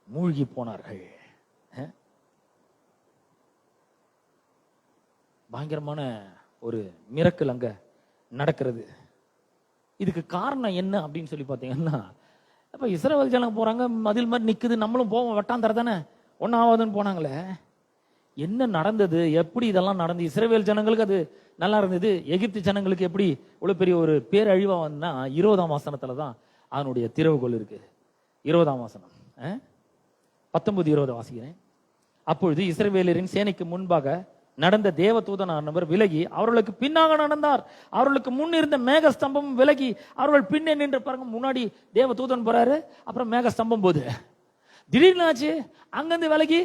மூழ்கி போனார்கள். பயங்கரமான ஒரு மிரக்கல் அங்க நடக்கிறது. இதுக்கு காரணம் என்ன அப்படின்னு சொல்லி பாத்தீங்கன்னா, அப்ப இஸ்ரவேல் ஜனங்க போறாங்க, மதில் மாதிரி நிக்குது, நம்மளும் போவோம், வெட்டாந்தர தானே, ஒன்னாவதுன்னு போனாங்களே. என்ன நடந்தது? எப்படி இதெல்லாம் நடந்து? இஸ்ரவேல் ஜனங்களுக்கு அது நல்லா இருந்தது, எகிப்து ஜனங்களுக்கு எப்படி இவ்வளவு பெரிய ஒரு பேரழிவா வந்தா? 20ஆம் வசனத்துலதான் அதனுடைய திறவுகோல் இருக்கு. 20ஆம் வசனம் 19-20 வாசிக்கிறேன். அப்பொழுது இஸ்ரவேலரின் சேனைக்கு முன்பாக நடந்த தேவ தூதனானவர் விலகி அவர்களுக்கு பின்னாக நடந்தார். அவர்களுக்கு முன் இருந்த மேகஸ்தம்பம் விலகி அவர்கள் பின்னே நின்று பாருங்க. முன்னாடி தேவ தூதன் போறாரு, அப்புறம் மேகஸ்தம்பம் போது திடீர்னு ஆச்சு, அங்கிருந்து விலகி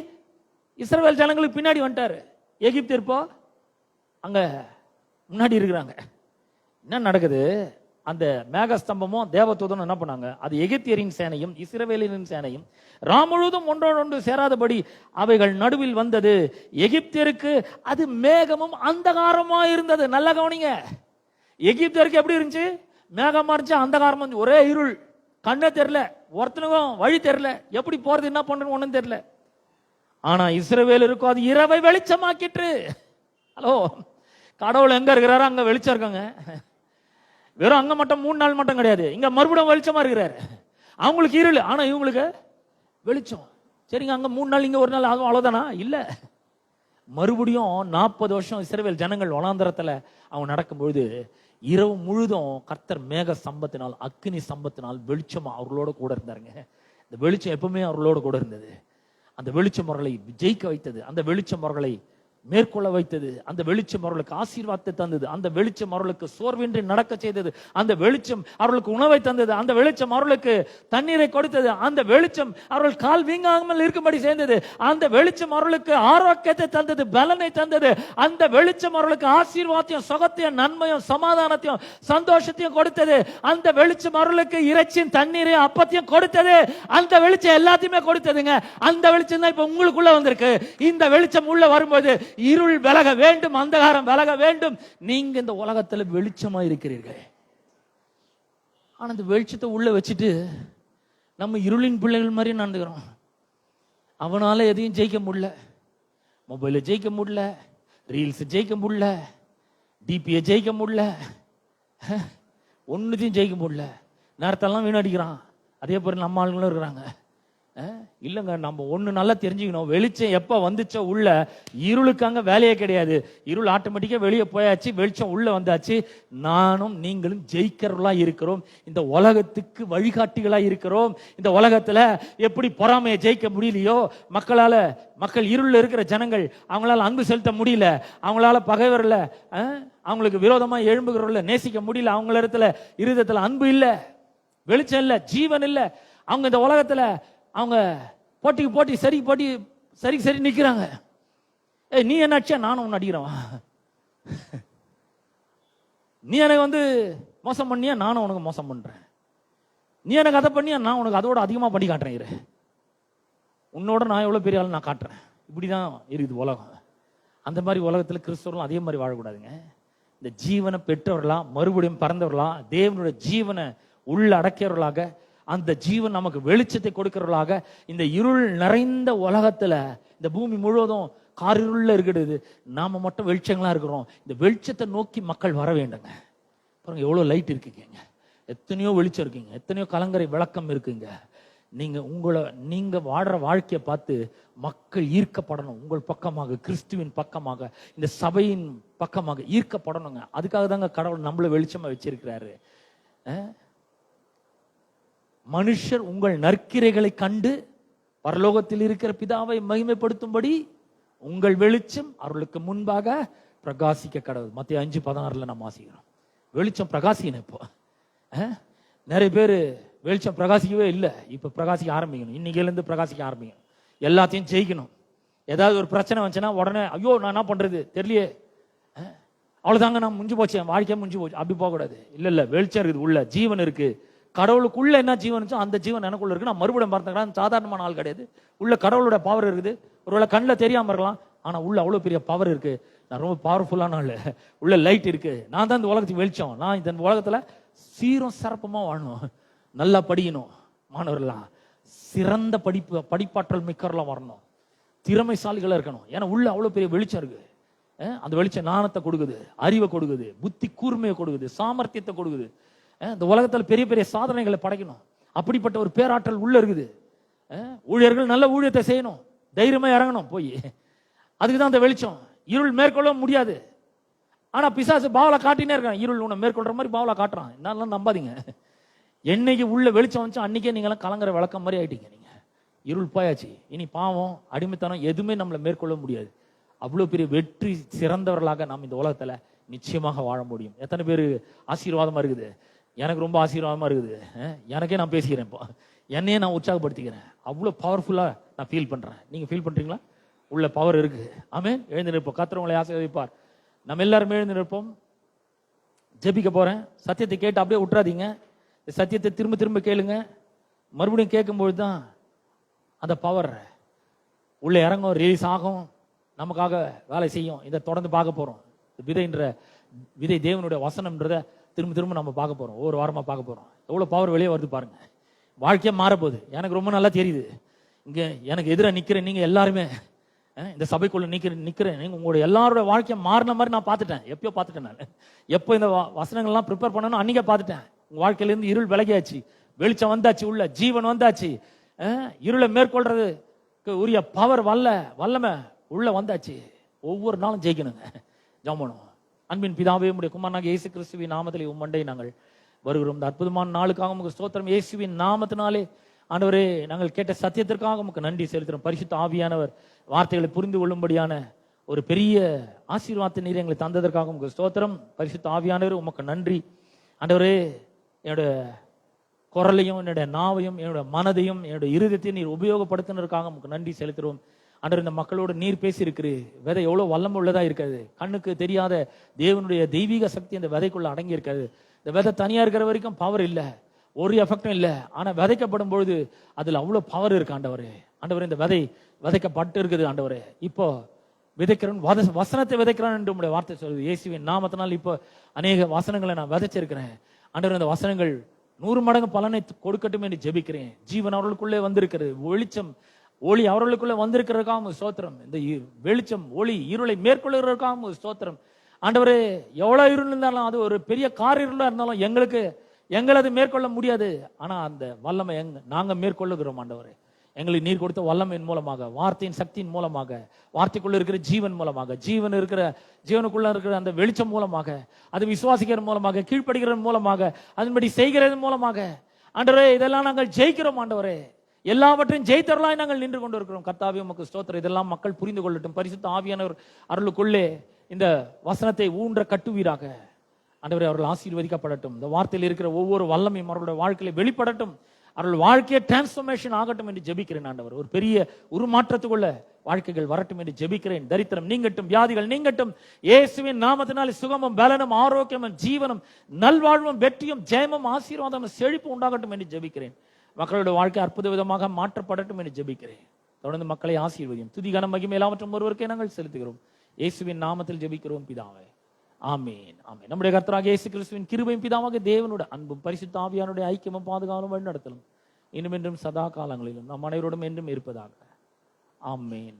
இஸ்ரவேல் ஜனங்களுக்கு பின்னாடி வந்துட்டாரு. எகிப்தியர் அங்க முன்னாடி இருக்கிறாங்க. என்ன நடக்குது? அந்த மேகஸ்தம்பமும் தேவதூதனும் என்ன பண்ணாங்க? அது எகிப்தியரின் சேனையும் இஸ்ரவேலின் சேனையும் ராம் முழுவதும் ஒன்றோடொன்று சேராதபடி அவைகள் நடுவில் வந்தது. எகிப்தியருக்கு அது மேகமும் அந்தகாரமா இருந்தது. நல்லா கவனிங்க. எகிப்தியருக்கு எப்படி இருந்துச்சு? மேகமா இருந்துச்சு, அந்தகாரமா இருந்துச்சு, ஒரே இருள், கண்ணே தெரியல, ஒருத்தனுக்கும் வழி தெரியல, எப்படி போறது என்ன பண்றது ஒண்ணும் தெரியல. ஆனா இஸ்ரவேலருக்கும் அது இரவை வெளிச்சமாக்கிட்டு. ஹலோ, கடவுள் எங்க இருக்கிறாரோ அங்க வெளிச்சம் இருக்காங்க. வெறும் அங்க மட்டும் 3 நாள் மட்டும் கிடையாது, இங்க மறுபடியும் வெளிச்சமா இருக்கிறாரு. அவங்களுக்கு இருள், ஆனா இவங்களுக்கு வெளிச்சம். சரிங்க, அங்க 3 நாள் இங்க 1 நாள், அதுவும் அவ்வளவுதானா? இல்ல, மறுபடியும் 40 வருஷம் இஸ்ரவேல் ஜனங்கள் வனாந்தரத்துல அவங்க நடக்கும்பொழுது இரவு முழுதும் கர்த்தர் மேக சம்பத்தினால் அக்கினி சம்பத்தினால் வெளிச்சமா அவர்களோட கூட இருந்தாருங்க. இந்த வெளிச்சம் எப்பவுமே அவர்களோட கூட இருந்தது. அந்த வெளிச்சம் அவர்களை ஜெயிக்க வைத்தது. அந்த வெளிச்சம் அவர்களை மேற்கொள்ள வைத்தது. அந்த வெளிச்சம் அவர்களுக்கு ஆசீர்வாதத்தை தந்தது. அந்த வெளிச்சம் அவர்களுக்கு சோர்வின்றி நடக்க செய்தது. அந்த வெளிச்சம் அவர்களுக்கு உணவை தந்தது. அந்த வெளிச்சம் அவர்களுக்கு தண்ணீரை கொடுத்தது. அந்த வெளிச்சம் அவர்கள் கால் வீங்காமல் இருக்கும்படி செய்தது. அந்த வெளிச்சம் அவர்களுக்கு ஆரோக்கியத்தை தந்தது, பலனை தந்தது. அந்த வெளிச்சம் அவர்களுக்கு ஆசீர்வாதத்தையும் சுகத்தையும் நன்மையும் சமாதானத்தையும் சந்தோஷத்தையும் கொடுத்தது. அந்த வெளிச்சம் அவர்களுக்கு இறைச்சியும் தண்ணீரையும் அப்பத்தையும் கொடுத்தது. அந்த வெளிச்சம் எல்லாத்தையுமே கொடுத்ததுங்க. அந்த வெளிச்சம் தான் இப்ப உங்களுக்குள்ள வந்திருக்கு. இந்த வெளிச்சம் உள்ள வரும்போது இருள் விலக வேண்டும், அந்தகாரம் விலக வேண்டும். நீங்க இந்த உலகத்துல வெளிச்சமா இருக்கிறீர்கள். ஆனா இந்த வெளிச்சத்தை உள்ள வச்சுட்டு நம்ம இருளின் பிள்ளைகள் மாதிரி நடந்துக்கிறோம். அவனால எதையும் ஜெயிக்க முடியல, மொபைல ஜெயிக்க முடியல, ரீல்ஸ் ஜெயிக்க முடியல, டிபியை ஜெயிக்க முடியல, ஒன்னுத்தையும் ஜெயிக்க முடியல. நேரத்தெல்லாம் வீணடிக்கிறான். அதே போல நம்ம ஆளுங்களும் இருக்கிறாங்க. இல்லங்க, நம்ம ஒண்ணு நல்லா தெரிஞ்சுக்கணும். வெளிச்சம் எப்ப வந்துச்சோ உள்ள, இருளுக்கு அங்க வேலையே கிடையாது. இருள் ஆட்டோமேட்டிக்கா வெளியே போயாச்சு, வெளிச்சம் உள்ள வந்தாச்சு. நானும் நீங்களும் ஜெயிக்கிறவர்களா இருக்கிறோம். இந்த உலகத்துக்கு வழிகாட்டிகளா இருக்கிறோம். இந்த உலகத்துல எப்படி பொறாமையை ஜெயிக்க முடியலையோ, மக்கள் இருள் இருக்கிற ஜனங்கள் அவங்களால அன்பு செலுத்த முடியல, அவங்களால பகைவர்ல அவங்களுக்கு விரோதமா எழும்புகிறவர்கள நேசிக்க முடியல, அவங்க இருதயத்துல அன்பு இல்ல, வெளிச்சம் இல்ல, ஜீவன் இல்ல. அவங்க இந்த உலகத்துல அவங்க போட்டி சரி நிக்கிறாங்க. நீ என்ன அடிச்சா நானும் உன்னை அடிக்கிறவன், நீ எனக்கு மோசம் பண்ணியா நானும் உனக்கு மோசம் பண்றேன், நீ எனக்கு அதை பண்ணியா நான் உனக்கு அதோட அதிகமா பண்ணி காட்டுறேன், உன்னோட நான் எவ்வளவு பெரிய ஆள் நான் காட்டுறேன். இப்படிதான் இருக்குது உலகம். அந்த மாதிரி உலகத்துல கிறிஸ்தவர்களும் அதே மாதிரி வாழக்கூடாதுங்க. இந்த ஜீவனை பெற்றவர்களா, மறுபடியும் பறந்தவர்களா, தேவனுடைய ஜீவனை உள்ள அடக்கியவர்களாக, அந்த ஜீவன் நமக்கு வெளிச்சத்தை கொடுக்கிறவர்களாக, இந்த இருள் நிறைந்த உலகத்துல, இந்த பூமி முழுவதும் காரிருள்ல இருக்கிறது, நாம மட்டும் வெளிச்சங்களா இருக்கிறோம். இந்த வெளிச்சத்தை நோக்கி மக்கள் வர வேண்டுங்க. பாருங்க எவ்வளவு லைட் இருக்குங்க, எத்தனையோ வெளிச்சம் இருக்குங்க, எத்தனையோ கலங்கரை விளக்கம் இருக்குங்க. நீங்க வாடுற வாழ்க்கையை பார்த்து மக்கள் ஈர்க்கப்படணும் உங்கள் பக்கமாக, கிறிஸ்துவின் பக்கமாக, இந்த சபையின் பக்கமாக ஈர்க்கப்படணுங்க. அதுக்காக தாங்க கடவுள் நம்மள வெளிச்சமா வச்சிருக்கிறாரு. மனுஷர் உங்கள் நற்கிரைகளை கண்டு பரலோகத்தில் இருக்கிற பிதாவை மகிமைப்படுத்தும்படி உங்கள் வெளிச்சம் அவர்களுக்கு முன்பாக பிரகாசிக்க கடவுள். மத்திய 5:16 நம்ம வாசிக்கிறோம். வெளிச்சம் பிரகாசிக்கணும். இப்போ நிறைய பேர் வெளிச்சம் பிரகாசிக்கவே இல்லை, இப்ப பிரகாசிக்க ஆரம்பிக்கணும். இன்னைக்குல இருந்து பிரகாசிக்க ஆரம்பிக்கணும். எல்லாத்தையும் ஜெயிக்கணும். ஏதாவது ஒரு பிரச்சனை வந்துச்சுன்னா உடனே ஐயோ நான் என்ன பண்றது தெரியலையே, அவ்வளவுதாங்க நான் முடிஞ்சு போச்சு, என் வாழ்க்கையா முடிஞ்சு போச்சு, அப்படி போக கூடாது. இல்ல வெளிச்சம் இருக்குது, உள்ள ஜீவன் இருக்கு. கடவுளுக்குள்ள என்ன ஜீவன் இருந்துச்சோ அந்த ஜீவன் எனக்குள்ள இருக்கு. நான் மறுபடியும் பார்த்தேன், சாதாரணமான ஆள் கிடையாது. உள்ள கடவுளோட பவர் இருக்குது. ஒருவேளை கண்ணில் தெரியாம இருக்கலாம், ஆனா உள்ள அவ்வளவு பெரிய பவர் இருக்கு. நான் ரொம்ப பவர்ஃபுல்லான ஆள், உள்ள லைட் இருக்கு. நான் தான் இந்த உலகத்துக்கு வெளிச்சம். நான் இந்த உலகத்துல சீரும் சிறப்புமா வாழணும், நல்லா படிக்கணும், மாணவர்கள்லாம் சிறந்த படிப்பாற்றல் மிக்கவர்களாம் வரணும், திறமைசாலிகளா இருக்கணும். ஏன்னா உள்ள அவ்வளவு பெரிய வெளிச்சம் இருக்கு. அந்த வெளிச்சம் ஞானத்தை கொடுக்குது, அறிவை கொடுக்குது, புத்தி கூர்மையை கொடுக்குது, சாமர்த்தியத்தை கொடுக்குது. இந்த உலகத்துல பெரிய பெரிய சாதனைகளை படைக்கணும். அப்படிப்பட்ட ஒரு பேராற்றல் உள்ள இருக்குது. ஊழியர்கள் நல்ல ஊழியத்தை செய்யணும், தைரியமா இறங்கணும் போய். அதுக்குதான் அந்த வெளிச்சம். இருள் மேற்கொள்ள முடியாது. ஆனா பிசாசு பாவலா காட்டினே இருக்கான். இருள் உன்னை மேற்கொள்ற மாதிரி பாவலா காட்டுறான். என்னெல்லாம் நம்பாதீங்க. என்னைக்கு உள்ள வெளிச்சம் வந்துச்சு அன்னைக்கே நீங்க எல்லாம் கலங்குற விளக்கம் மாதிரி ஆயிட்டீங்க. நீங்க இருள் போயாச்சு, இனி பாவம் அடிமைத்தனம் எதுவுமே நம்மளை மேற்கொள்ள முடியாது. அவ்வளவு பெரிய வெற்றி சிறந்தவர்களாக நாம் இந்த உலகத்துல நிச்சயமாக வாழ முடியும். எத்தனை பேரு ஆசீர்வாதமா இருக்குது? எனக்கு ரொம்ப ஆசீர்வாதமா இருக்குது. எனக்கே நான் பேசிக்கிறேன், இப்போ என்னையே நான் உற்சாகப்படுத்திக்கிறேன். அவ்வளவு பவர்ஃபுல்லா நான் ஃபீல் பண்றேன். நீங்க ஃபீல் பண்றீங்களா? உள்ள பவர் இருக்கு. ஆமென். எழுந்து நிற்போம். கர்த்தர் உங்களை ஆசீர்வதிப்பார். நம்ம எல்லாரும் எழுந்து நிற்போம். ஜெபிக்க போறேன். சத்தியத்தை கேட்டு அப்படியே விட்டுறாதீங்க. சத்தியத்தை திரும்ப திரும்ப கேளுங்க. மறுபடியும் கேட்கும்போது தான் அந்த பவர் உள்ளே இறங்கும், ரிலீஸ் ஆகும், நமக்காக வேலை செய்யும். இதை தொடர்ந்து பார்க்க போறோம். விதைன்ற விதை தேவனுடைய வசனம்ன்றத திரும்ப திரும்ப நம்ம பார்க்க போறோம். ஒவ்வொரு வாரமா பார்க்க போறோம். எவ்வளவு பவர் வெளியே வருது பாருங்க. வாழ்க்கையே மாறப்போகுது. எனக்கு ரொம்ப நல்லா தெரியுது. இங்க எனக்கு எதிராக நிக்கிற நீங்க எல்லாருமே, இந்த சபைக்குள்ள நிக்கிறேன் நீங்க, உங்களுடைய எல்லாரோட வாழ்க்கையை மாறின மாதிரி நான் பார்த்துட்டேன். எப்பயோ பார்த்துட்டேன். நான் எப்போ இந்த வசனங்கள்லாம் ப்ரிப்பேர் பண்ணணும் அன்னைக்கே பார்த்துட்டேன். உங்க வாழ்க்கையில இருந்து இருள் விலகியாச்சு, வெளிச்சம் வந்தாச்சு, உள்ள ஜீவன் வந்தாச்சு, இருளை மேற்கொள்றதுக்கு உரிய பவர் வல்லமை உள்ள வந்தாச்சு. ஒவ்வொரு நாளும் ஜெயிக்கணுங்க. ஜெபம். அன்பின் பிதாவே, உம்முடைய குமாரனாகிய இயேசு கிறிஸ்துவின் நாமத்திலே உம்மண்டை நாங்கள் வருகிறோம். இந்த அற்புதமான நாளுக்காக உமக்கு ஸ்தோத்திரம். இயேசுவின் நாமத்தினாலே ஆண்டவரே, நாங்கள் கேட்ட சத்தியத்திற்காக உமக்கு நன்றி செலுத்துறோம். பரிசுத்த ஆவியானவர் வார்த்தைகளை புரிந்து கொள்ளும்படியான ஒரு பெரிய ஆசீர்வாதத்தை நீர் எங்களை தந்ததற்காக உமக்கு ஸ்தோத்திரம். பரிசுத்த ஆவியானவர் உமக்கு நன்றி. ஆண்டவரே, என்னுடைய குரலையும் என்னுடைய நாவையும் என்னுடைய மனதையும் என்னுடைய இருதயத்தையும் நீர் உபயோகப்படுத்தினதற்காக உமக்கு நன்றி செலுத்துறோம். ஆண்டவர், இந்த மக்களோடு நீர் பேசியிருக்கிறீ. விதை எவ்வளவு வல்லமை உள்ளதா இருக்காது. கண்ணுக்கு தெரியாத தேவனுடைய தெய்வீக சக்தி அந்த விதைக்குள்ள அடங்கி இருக்காது. இந்த விதை தனியா இருக்கிற வரைக்கும் பவர் இல்லை, ஒரு எஃபெக்டும் இல்லை. ஆனா விதைக்கப்படும் பொழுது அதுல அவ்வளவு பவர் இருக்கு. ஆண்டவரே, இந்த விதை விதைக்கப்பட்டு இருக்குது. ஆண்டவரே, இப்போ விதைக்கிறேன், வசனத்தை விதைக்கிறான் என்று உங்களுடைய வார்த்தை சொல்லுது. இயேசுவின் நாமத்தினால் இப்போ அநேக வசனங்களை நான் விதைச்சிருக்கிறேன். ஆண்டவர், இந்த வசனங்கள் 100 மடங்கு பலனை கொடுக்கட்டும் என்று ஜெபிக்கிறேன். ஜீவன் அவர்களுக்குள்ளே வந்திருக்கிறது, வெளிச்சம் ஒளி அவர்களுக்குள்ள வந்திருக்கிறதுக்காக ஸ்தோத்திரம். இந்த வெளிச்சம் ஒளி இருளை மேற்கொள்ளுறதுக்காக ஸ்தோத்திரம். ஆண்டவரே, எவ்வளவு இருள் இருந்தாலும், அது ஒரு பெரிய கார் இருளா இருந்தாலும் எங்களை அது மேற்கொள்ள முடியாது. ஆனா அந்த வல்லமை நாங்க மேற்கொள்ளுகிறோம். ஆண்டவரே, எங்களுக்கு நீர் கொடுத்த வல்லமையின் மூலமாக, வார்த்தையின் சக்தியின் மூலமாக, வார்த்தைக்குள்ள இருக்கிற ஜீவன் மூலமாக, ஜீவனுக்குள்ள இருக்கிற அந்த வெளிச்சம் மூலமாக, அது விசுவாசிக்கிற மூலமாக, கீழ்ப்படுகிற மூலமாக, அதன்படி செய்கிறது மூலமாக, ஆண்டவரே, இதெல்லாம் நாங்கள் ஜெயிக்கிறோம். ஆண்டவரே, எல்லாவற்றையும் ஜெயித்தவர்களாய் நாங்கள் நின்று கொண்டு இருக்கிறோம். கர்த்தாவே, உமக்கு ஸ்தோத்திரம். இதெல்லாம் மக்கள் புரிந்து கொள்ளட்டும். பரிசுத்த ஆவியானவர் அருளுக்குள்ளே இந்த வசனத்தை ஊன்ற கட்டுவீராக. ஆண்டவரே, அவர்கள் ஆசீர்வதிக்கப்படட்டும். இந்த வார்த்தையில் இருக்கிற ஒவ்வொரு வல்லமையும் அவர்களுடைய வாழ்க்கையில வெளிப்படட்டும். அவர்கள் வாழ்க்கையை டிரான்ஸ்ஃபர்மேஷன் ஆகட்டும் என்று ஜெபிக்கிறேன். ஆண்டவர், ஒரு பெரிய உருமாற்றத்துக்குள்ள வாழ்க்கைகள் வரட்டும் என்று ஜெபிக்கிறேன். தரித்திரம் நீங்கட்டும், வியாதிகள் நீங்கட்டும். இயேசுவின் நாமத்தினாலே சுகமும் பலனும் ஆரோக்கியமும் ஜீவனும் நல்வாழ்வும் வெற்றியும் ஜெயமும் ஆசீர்வாதமும் செழிப்பு உண்டாகட்டும் என்று ஜெபிக்கிறேன். மக்களுடைய வாழ்க்கை அற்புத விதமாக மாற்றப்படட்டும் என்று ஜெபிக்கிறேன். தொடர்ந்து மக்களை ஆசீர்வதியும். துதிகன மகிமை எல்லாவற்றும் ஒருவருக்கே நாங்கள் செலுத்துகிறோம். இயேசுவின் நாமத்தில் ஜெபிக்கிறோம் பிதாவே. ஆமீன், ஆமீன். நம்முடைய கர்த்தராகிய இயேசு கிறிஸ்துவின் கிருபையும் பிதாவாகிய தேவனுடைய அன்பும் பரிசுத்த ஆவியானுடைய ஐக்கியமும் பாதுகாவலும் வழிநடத்தலும் இன்னும் என்றும் சதா காலங்களிலும் நம் அனைவரோடும் என்றும் இருப்பதாக. ஆமீன்.